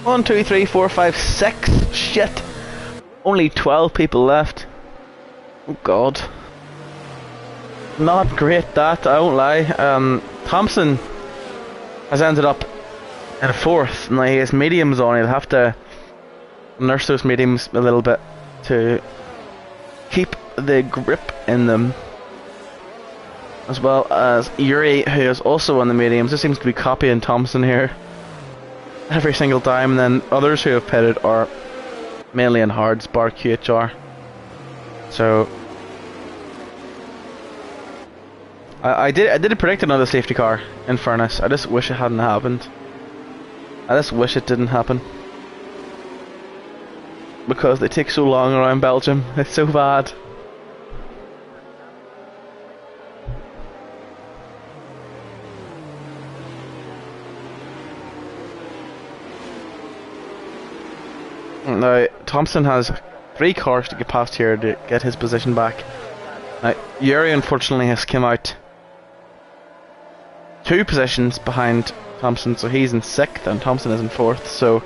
1, 2, 3, 4, 5, 6. Shit. Only 12 people left. Oh god. Not great, that, I won't lie. Thompson has ended up in 4th. Now he has mediums on. He'll have to nurse those mediums a little bit to keep the grip in them. As well as Yuri, who is also on the mediums. This seems to be copying Thompson here every single time, and then others who have pitted are mainly in hards, bar QHR. So I did predict another safety car, in fairness. I just wish it hadn't happened. I just wish it didn't happen. Because they take so long around Belgium. It's so bad. Now, Thompson has 3 cars to get past here to get his position back. Now, Yuri unfortunately has come out 2 positions behind Thompson, so he's in 6th and Thompson is in 4th, so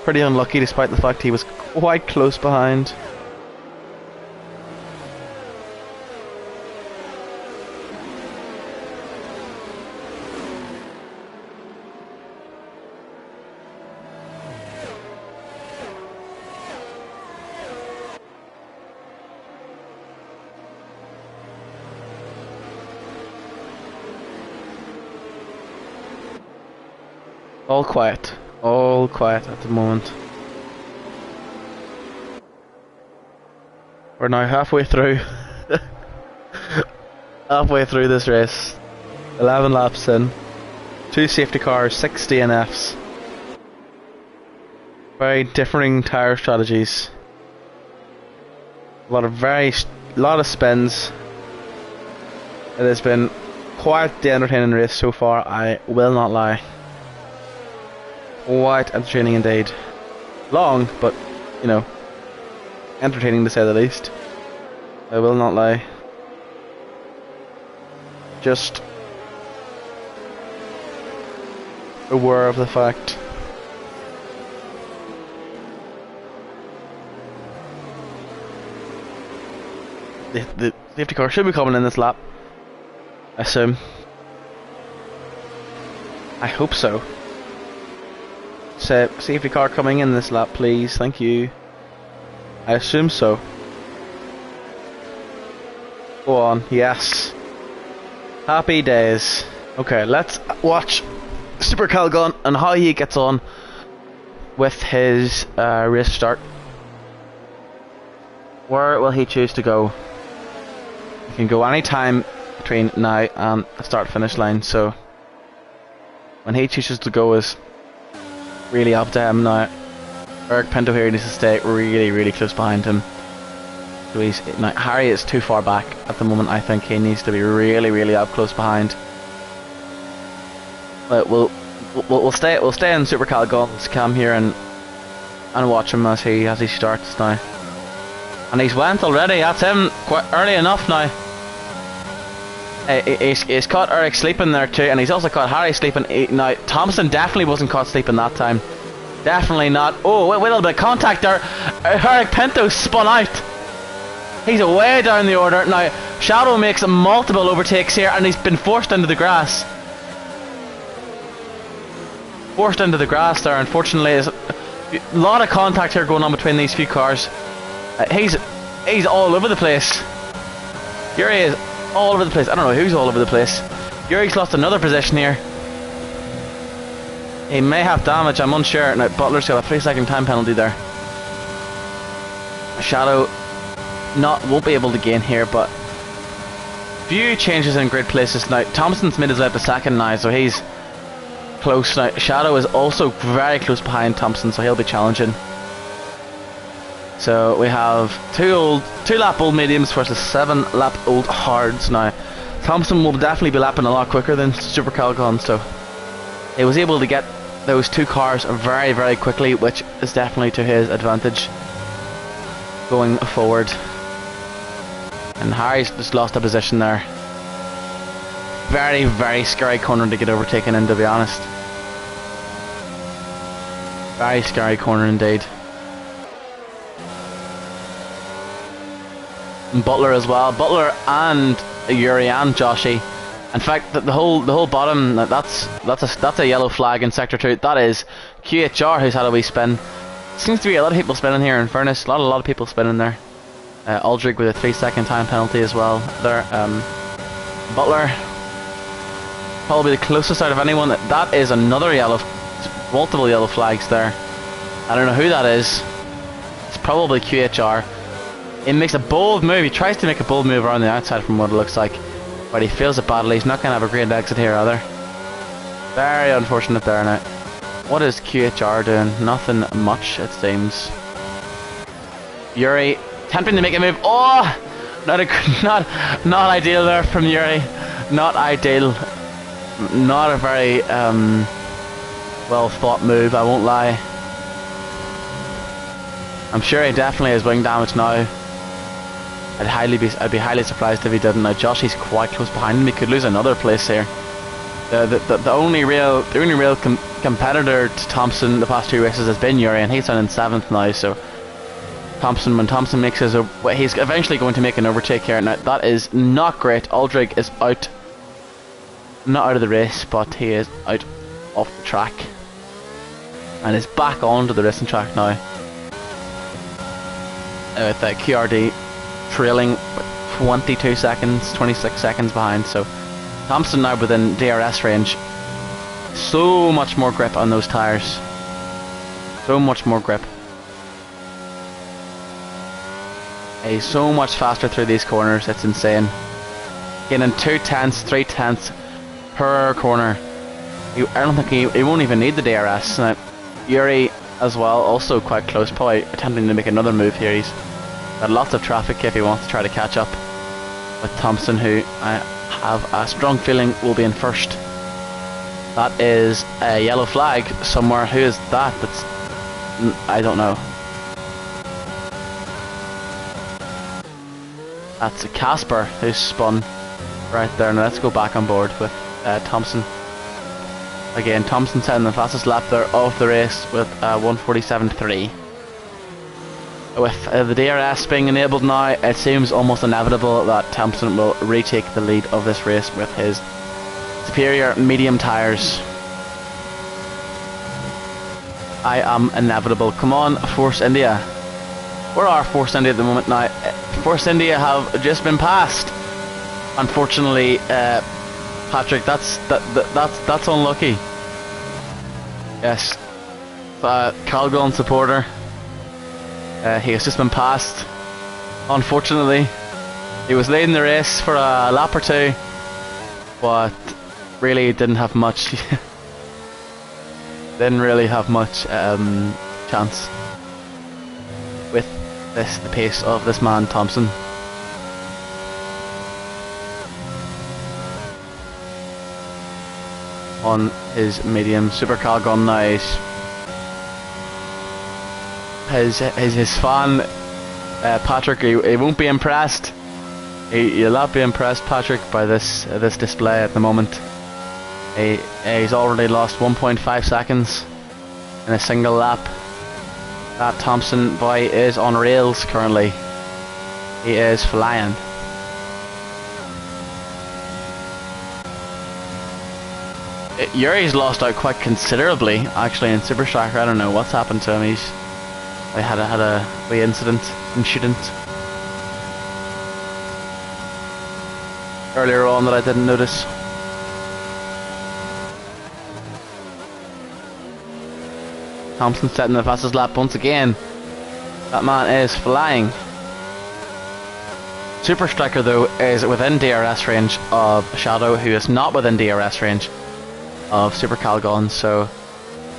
pretty unlucky despite the fact he was quite close behind. All quiet at the moment. We're now halfway through. Halfway through this race. 11 laps in. 2 safety cars, 6 DNFs. Very differing tyre strategies. A lot of spins. It has been quite the entertaining race so far, I will not lie. Quite entertaining indeed. Long, but, you know, entertaining to say the least. I will not lie. Just aware of the fact. The safety car should be coming in this lap, I assume. I hope so. Safety car coming in this lap, please. Thank you. I assume so. Go on, yes. Happy days. Okay, let's watch Super Calgon and how he gets on with his race start. Where will he choose to go? He can go any time between now and the start finish line, so when he chooses to go is really up to him now. Eric Pinto here needs to stay really close behind him. So now Harry is too far back at the moment. I think he needs to be really up close behind. But we'll stay in Super Calgon's cam here and watch him as he starts now. And he's went already. That's him quite early enough now. He's caught Eric sleeping there too, and he's also caught Harry sleeping. Now Thompson definitely wasn't caught sleeping that time. Definitely not. Oh, wait a little bit of contact there. Eric Pinto spun out. He's way down the order. Now Shadow makes multiple overtakes here, and he's been forced into the grass. Forced into the grass there, unfortunately. There's a lot of contact here going on between these few cars. He's all over the place. Yuri is all over the place. I don't know who's all over the place. Yuri's lost another position here. He may have damage, I'm unsure. Now Butler's got a 3-second time penalty there. Shadow won't be able to gain here, but few changes in grid places now. Thompson's made his way up to second now, so he's close now. Shadow is also very close behind Thompson, so he'll be challenging. So we have 2 lap old mediums versus 7 lap old hards now. Thompson will definitely be lapping a lot quicker than Super Calgon, so he was able to get those 2 cars very quickly, which is definitely to his advantage going forward. And Harry's just lost a position there. Very scary corner to get overtaken in, to be honest. Very scary corner indeed. And Butler as well. Butler and Yuri and Joshy. In fact, the whole bottom, that's a yellow flag in sector 2. That is QHR who's had a wee spin. Seems to be a lot of people spinning here. In fairness, a lot of people spinning there. Aldrich with a 3-second time penalty as well. There, Butler probably the closest out of anyone. That is another multiple yellow flags there. I don't know who that is. It's probably QHR. He makes a bold move. He tries to make a bold move around the outside from what it looks like, but he feels it badly. He's not going to have a great exit here either. Very unfortunate there now. What is QHR doing? Nothing much, it seems. Yuri attempting to make a move. Oh! Not ideal there from Yuri. Not ideal. Not a very well thought move, I won't lie. I'm sure he definitely has wing damage now. I'd be highly surprised if he didn't. Now Joshy's quite close behind him. He could lose another place here. The only real competitor to Thompson the past 2 races has been Yuri, and he's down in 7th now. So when Thompson makes he's eventually going to make an overtake here. Now that is not great. Aldrich is out, not out of the race, but he is out off the track and is back onto the racing track now. With QRD trailing with 26 seconds behind. So Thompson now within DRS range. So much more grip on those tyres. So much more grip. He's so much faster through these corners, it's insane. Gaining 2/10, 3/10 per corner. I don't think he won't even need the DRS. Now, Yuri as well, also quite close, probably attempting to make another move here. He's got lots of traffic if he wants to try to catch up with Thompson, who I have a strong feeling will be in first. That is a yellow flag somewhere. Who is that? I don't know. That's Casper who's spun right there. Now let's go back on board with Thompson. Again, Thompson's having the fastest lap there of the race with 1:47.3. With the DRS being enabled now, it seems almost inevitable that Thompson will retake the lead of this race with his superior medium tyres. I am inevitable. Come on, Force India. Where are Force India at the moment now? Force India have just been passed. Unfortunately, Patrick, that's unlucky. Yes, Calgon supporter. He has just been passed. Unfortunately, he was leading the race for a lap or two, but really didn't have much. Didn't really have much chance with the pace of this man Thompson. On his medium Super Calgon now. His fan Patrick, he won't be impressed. You'll not be impressed, Patrick, by this display at the moment. He's already lost 1.5 seconds in a single lap. That Thompson boy is on rails currently. He is flying. Yuri's lost out quite considerably actually in Super Striker. I don't know what's happened to him. I had a wee incident earlier on that I didn't notice. Thompson setting the fastest lap once again. That man is flying. Super Striker though is within DRS range of Shadow, who is not within DRS range of Super Calgon, so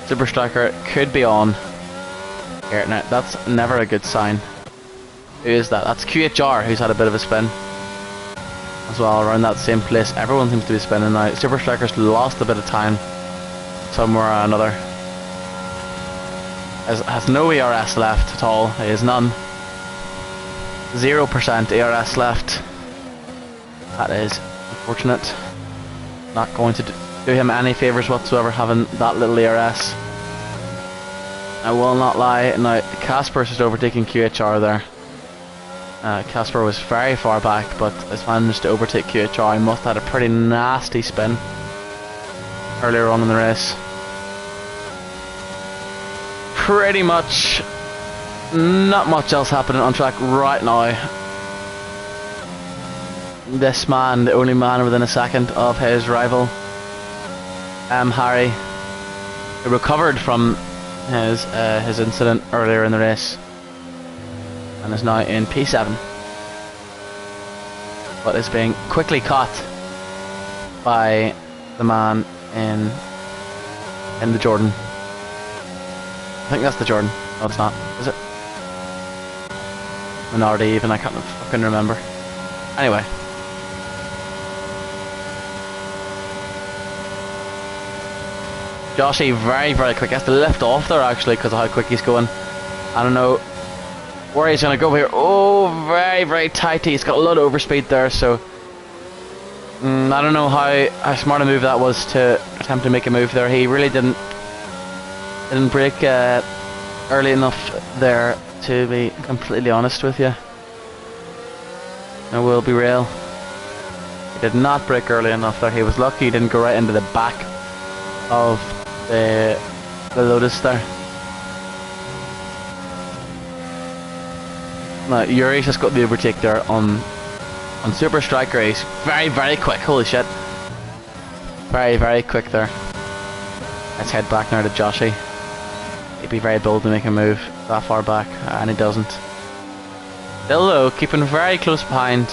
Super Striker could be on here. Now that's never a good sign. Who is that? That's QHR, who's had a bit of a spin as well around that same place. Everyone seems to be spinning now. Super Striker's lost a bit of time somewhere or another. Has no ERS left at all. He has none. 0% ERS left. That is unfortunate. Not going to do him any favours whatsoever having that little ERS. I will not lie. Now Casper is overtaking QHR there. Casper was very far back, but has managed to overtake QHR. He must have had a pretty nasty spin earlier on in the race. Pretty much not much else happening on track right now. This man, the only man within a second of his rival, Harry, who recovered from his incident earlier in the race and is now in P7, but is being quickly caught by the man in the Jordan. I think that's the Jordan. No, it's not. Is it? Minority even, I couldn't remember. Anyway. Joshy very, very quick. He has to lift off there actually because of how quick he's going. I don't know where he's going to go here. Oh, very, very tight. He's got a lot of overspeed there, so I don't know how smart a move that was to attempt to make a move there. He really didn't break early enough there, to be completely honest with you. I will be real. He did not break early enough there. He was lucky he didn't go right into the back of the Lotus there. Now Yuri's just got the overtake there on Super Striker. He's very, very quick. Holy shit. Very, very quick there. Let's head back now to Joshy. He'd be very bold to make a move that far back, and he doesn't. Still though, keeping very close behind.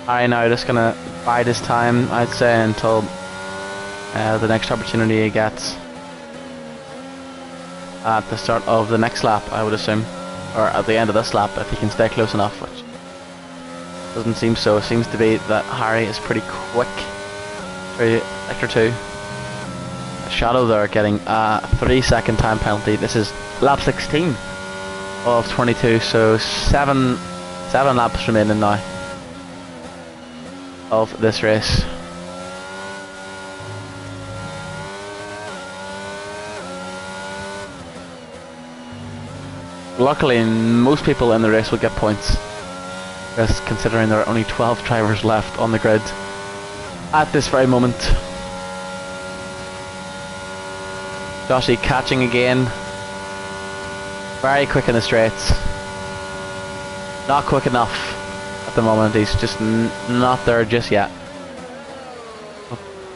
Harry now just gonna bide his time, I'd say, until the next opportunity he gets at the start of the next lap, I would assume, or at the end of this lap if he can stay close enough, which doesn't seem so. It seems to be that Harry is pretty quick through sector 2. Shadow there getting a 3-second time penalty. This is lap 16 of 22, so seven laps remaining now of this race. Luckily, most people in the race will get points, just considering there are only 12 drivers left on the grid at this very moment. Joshy catching again. Very quick in the straights. Not quick enough at the moment. He's just not there just yet.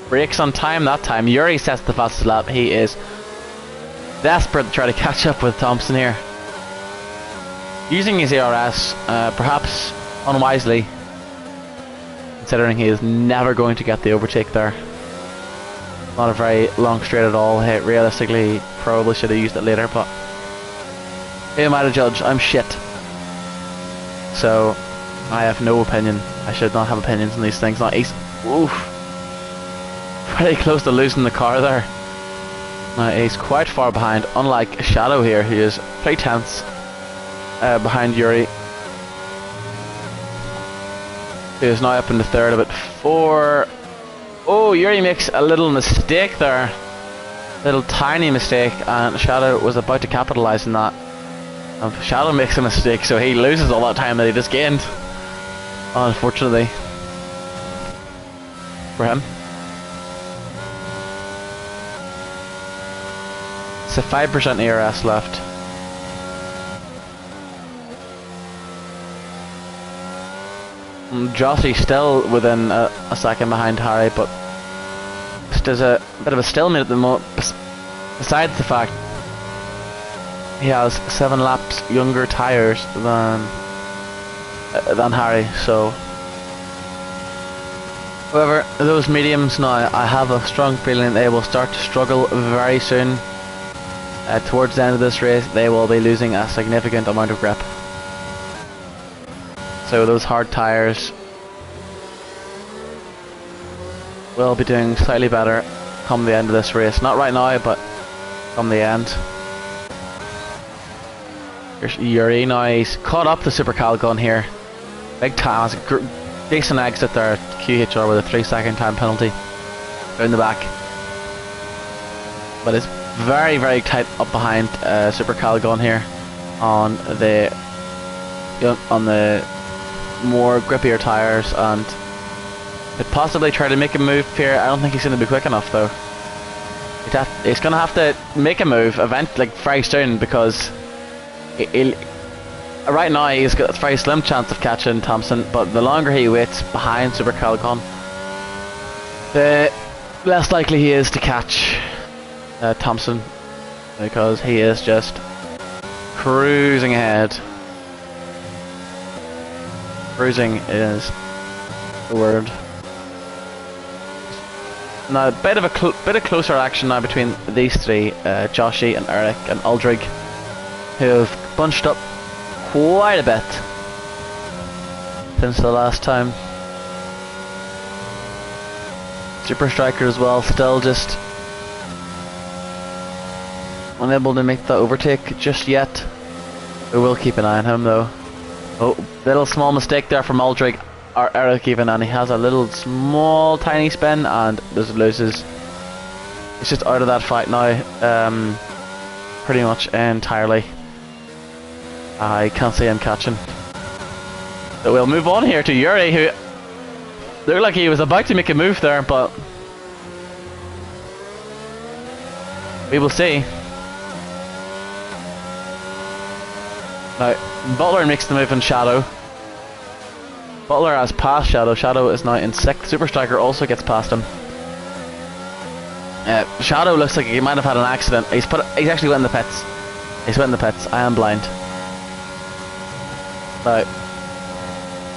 Brakes on time that time. Yuri sets the fastest lap. He is desperate to try to catch up with Thompson here. Using his ERS, perhaps unwisely, considering he is never going to get the overtake there. Not a very long straight at all. Hey, realistically, he probably should have used it later, but who am I to judge? I'm shit. So, I have no opinion. I should not have opinions on these things. Not ace. Oof. Pretty close to losing the car there. He's quite far behind, unlike Shadow here, who is 3 tenths behind Yuri, who is now up in the third, about 4. Oh, Yuri makes a little mistake there. Little tiny mistake, and Shadow was about to capitalise on that. Shadow makes a mistake, so he loses all that time that he just gained. Unfortunately for him. It's a 5% ERS left. Jossie's still within a second behind Harry, but there's a bit of a stalemate at the moment. Besides the fact he has 7 laps younger tyres than Harry, so. However, those mediums now, I have a strong feeling they will start to struggle very soon. Towards the end of this race, they will be losing a significant amount of grip. So those hard tyres will be doing slightly better come the end of this race. Not right now, but come the end. Here's Yuri now. He's caught up the Super Calgon here. Big time. It's a decent exit there. QHR with a 3-second time penalty down the back. But it's very, very tight up behind Super Calgon here on the more grippier tyres, and could possibly try to make a move here. I don't think he's going to be quick enough though. He's going to have to make a move like very soon, because right now he's got a very slim chance of catching Thompson, but the longer he waits behind Super Calgon, the less likely he is to catch Thompson, because he is just cruising ahead. Cruising is the word. Now, a bit of closer action now between these three, Joshi and Eric and Aldrig, who have bunched up quite a bit since the last time. Super Striker as well, still just unable to make the overtake just yet. We will keep an eye on him though. Oh, little small mistake there from Aldrig, or Eric even, and he has a little small tiny spin and just loses. He's just out of that fight now, pretty much entirely. I can't see him catching. So we'll move on here to Yuri, who looked like he was about to make a move there, but we will see. Now, Butler makes the move in Shadow. Butler has passed Shadow. Shadow is now in 6th. Super Striker also gets past him. Shadow looks like he might have had an accident. He's actually went in the pits. He's went in the pits. I am blind. Now,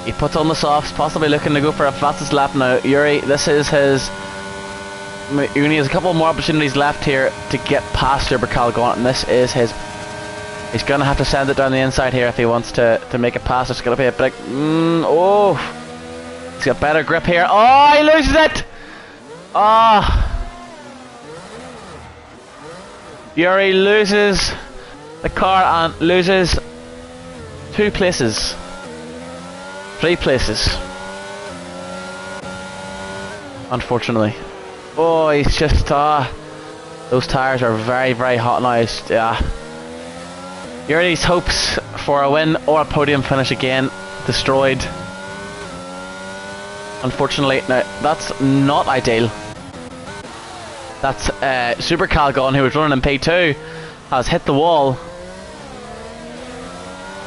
he puts on the softs, possibly looking to go for a fastest lap now. Yuri, this is his. He has a couple more opportunities left here to get past Super Calgon, and this is his. He's going to have to send it down the inside here if he wants to make it pass. It's going to be a big... oh! He's got better grip here. Oh, he loses it! Ah! Yuri loses the car and loses 2 places. 3 places. Unfortunately. Oh, he's just... those tyres are very, very hot now. Yeah. Yuri's hopes for a win or a podium finish again destroyed. Unfortunately, now that's not ideal. That's Super Calgon, who was running in P2, has hit the wall.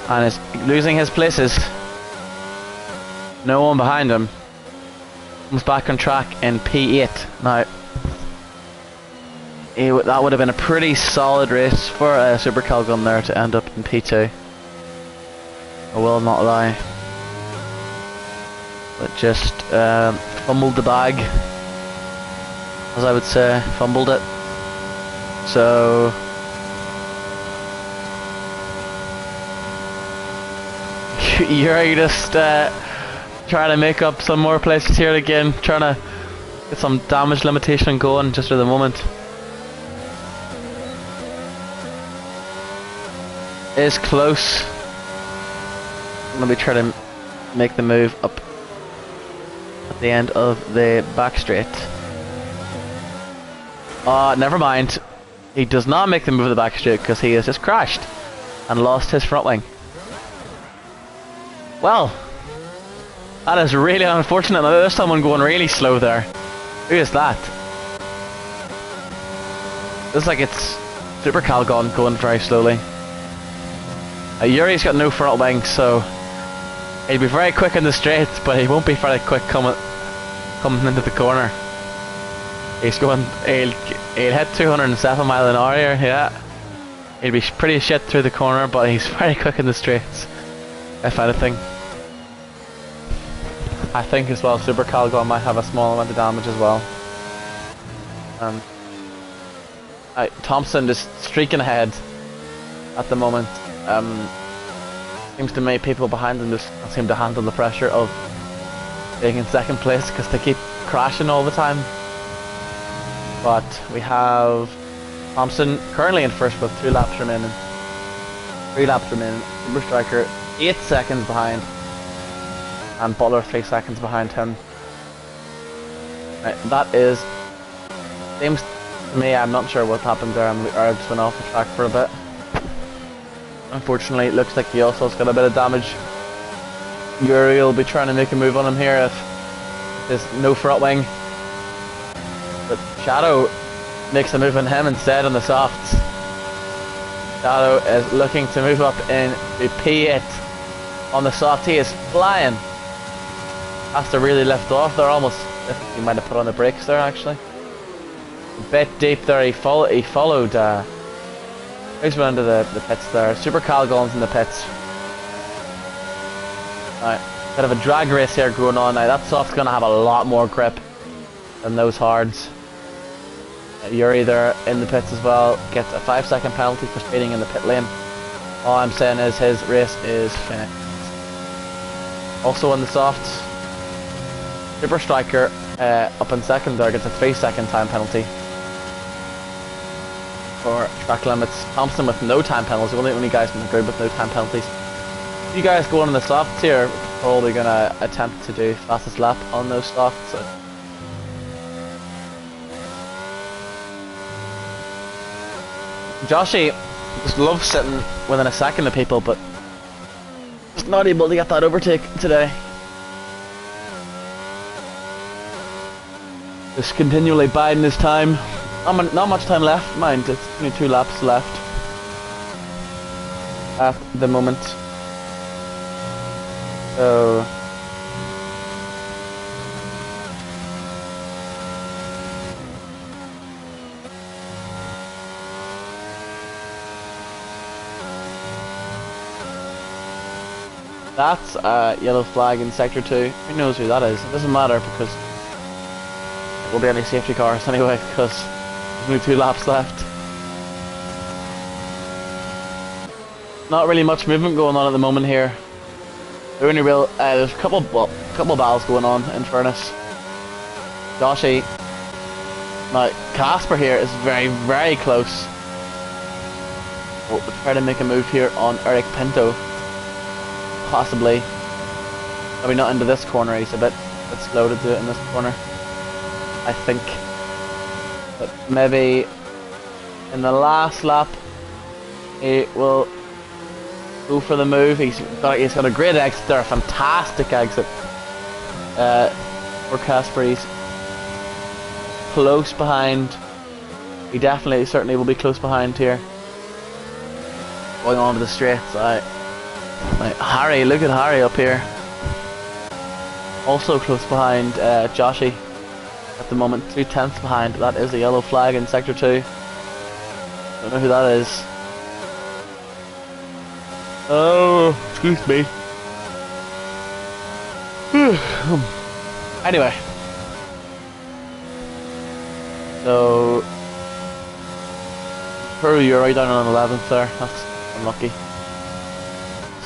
and is losing his places. No one behind him. Comes back on track in P8 now. That would have been a pretty solid race for a Super Calgon there to end up in P2. I will not lie. But just fumbled the bag, as I would say, fumbled it. So you're just trying to make up some more places here again, trying to get some damage limitation going just for the moment. Is close. I'm gonna be trying to make the move up at the end of the back straight. Never mind. He does not make the move of the back straight because he has just crashed and lost his front wing. Well, that is really unfortunate. Now there's someone going really slow there. Who is that? Looks like it's Super Calgon going very slowly. Yuri's got no front wing, so he'll be very quick in the straight, but he won't be very quick coming into the corner. He's going. He'll hit 207 miles an hour here. Yeah, he'll be pretty shit through the corner, but he's very quick in the straights. If anything, I think as well, Super Calgon might have a small amount of damage as well. Thompson just streaking ahead at the moment. Seems to me people behind them just can't seem to handle the pressure of being in second place because they keep crashing all the time. But we have Thompson currently in first with 2 laps remaining. 3 laps remaining. Super Striker 8 seconds behind. And Butler 3 seconds behind him. Right, that is... seems to me, I'm not sure what happened there. I just went off the track for a bit. Unfortunately, it looks like he also has got a bit of damage. Yuri will be trying to make a move on him here if there's no front wing. But Shadow makes a move on him instead on the softs. Shadow is looking to move up in the P8 on the soft. He is flying. Has to really lift off there almost. I think he might have put on the brakes there actually. A bit deep there. He followed. Who's run into the pits there? Super Calgon's in the pits. Alright, bit of a drag race here going on now. That soft's going to have a lot more grip than those hards. Yuri there in the pits as well. Gets a 5-second penalty for speeding in the pit lane. All I'm saying is his race is finished. Also on the softs, Super Striker up in second there gets a 3-second time penalty for track limits. Thompson with no time penalties. One of the only guys in the group with no time penalties. You guys going on the softs here probably going to attempt to do fastest lap on those softs. So. Joshy just loves sitting within a second of people, but just not able to get that overtake today. Just continually biding his time. Not much time left, mind. It's only 2 laps left at the moment. So that's a yellow flag in sector 2. Who knows who that is? It doesn't matter because there won't be any safety cars anyway because there's only 2 laps left. Not really much movement going on at the moment here. The only real there's a couple battles going on in fairness. Joshy. Now Casper here is very, very close. We'll try to make a move here on Eric Pinto. Possibly. Maybe not into this corner, he's a bit slow to do it in this corner. I think. But maybe in the last lap he will go for the move. He's got a great exit there, a fantastic exit for Casper. He's close behind. He certainly will be close behind here. Going on to the straights. Right, Harry, look at Harry up here. Also close behind Joshy at the moment, 2/10 behind. That is a yellow flag in Sector 2. Don't know who that is. Oh, excuse me. Anyway. So, Peru, you're right down on 11th there. That's unlucky.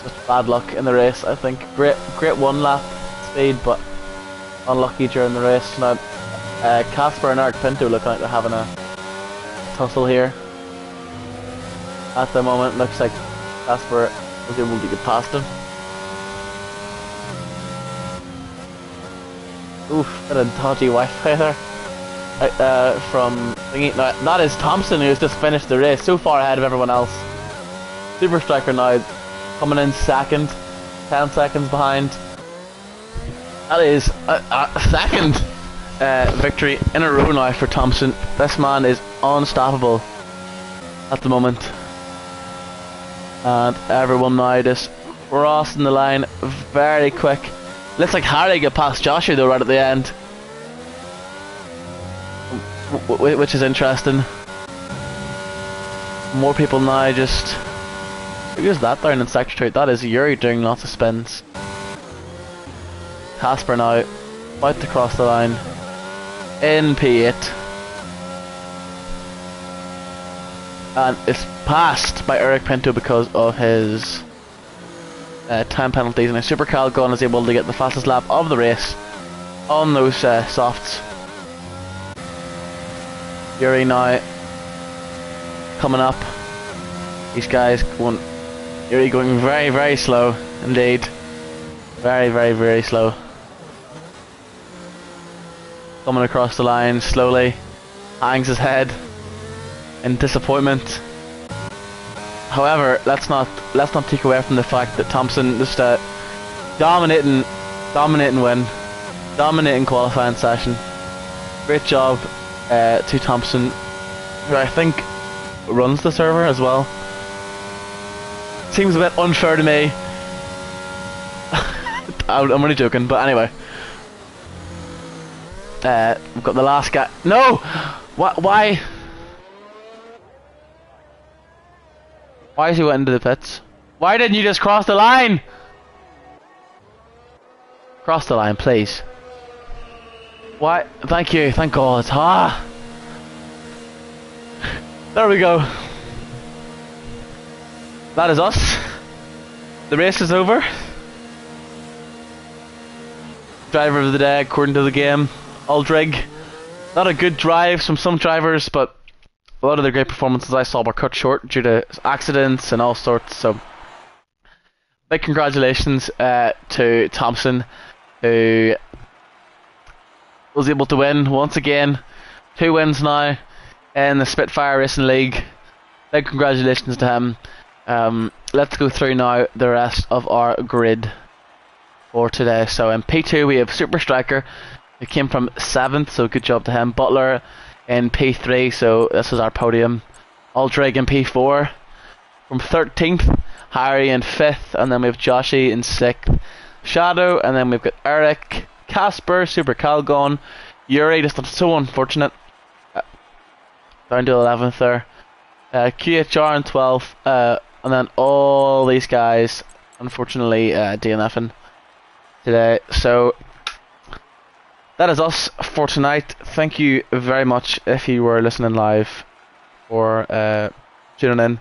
Such bad luck in the race, I think. Great one lap speed, but unlucky during the race. Now, Casper and Eric Pinto looking like they're having a tussle here. At the moment, looks like Casper was able to get past him. Oof, bit of dodgy Wi-Fi there. From thingy. Now, that is Thompson, who's just finished the race, so far ahead of everyone else. Super Striker now coming in second, 10 seconds behind. That is a second victory in a row now for Thompson. This man is unstoppable at the moment. And everyone now just crossing the line very quick. Looks like Harry got past Joshua though right at the end, which is interesting. More people now just... Who's that down in Sector 2? That is Yuri doing lots of spins. Casper now about to cross the line in P8, and it's passed by Eric Pinto because of his time penalties, and Super Calgon is able to get the fastest lap of the race on those softs. Yuri now coming up. These guys going... Yuri going very, very slow indeed. Very, very, very slow. Coming across the line slowly. Hangs his head in disappointment. However, let's not take away from the fact that Thompson just dominating win, dominating qualifying session. Great job to Thompson, who I think runs the server as well. Seems a bit unfair to me. I'm only joking, but anyway. We've got the last guy. No! Why? Why has he went into the pits? Why didn't you just cross the line? Cross the line, please. Why? Thank you, thank God. Ah! There we go. That is us. The race is over. Driver of the day, according to the game, Aldrig. Not a good drive from some drivers, but a lot of the great performances I saw were cut short due to accidents and all sorts. So, big congratulations to Thompson, who was able to win once again. 2 wins now in the Spitfire Racing League. Big congratulations to him. Let's go through now the rest of our grid for today. So in P2 we have Super Striker, who came from 7th, so good job to him. Butler in P3, so this is our podium. Aldrig in P4. From 13th, Harry in 5th, and then we have Joshy in 6th. Shadow, and then we've got Eric, Casper, Super Calgon, Yuri, just so unfortunate. Down to 11th there. QHR in 12th, and then all these guys, unfortunately, DNFing today. So that is us for tonight. Thank you very much if you were listening live or tuning in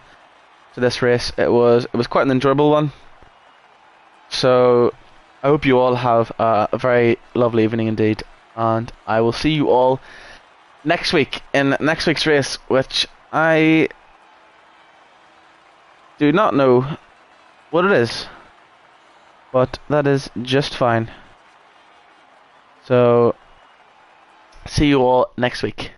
to this race. It was quite an enjoyable one. So I hope you all have a very lovely evening indeed, and I will see you all next week in next week's race, which I do not know what it is, but that is just fine. So, see you all next week.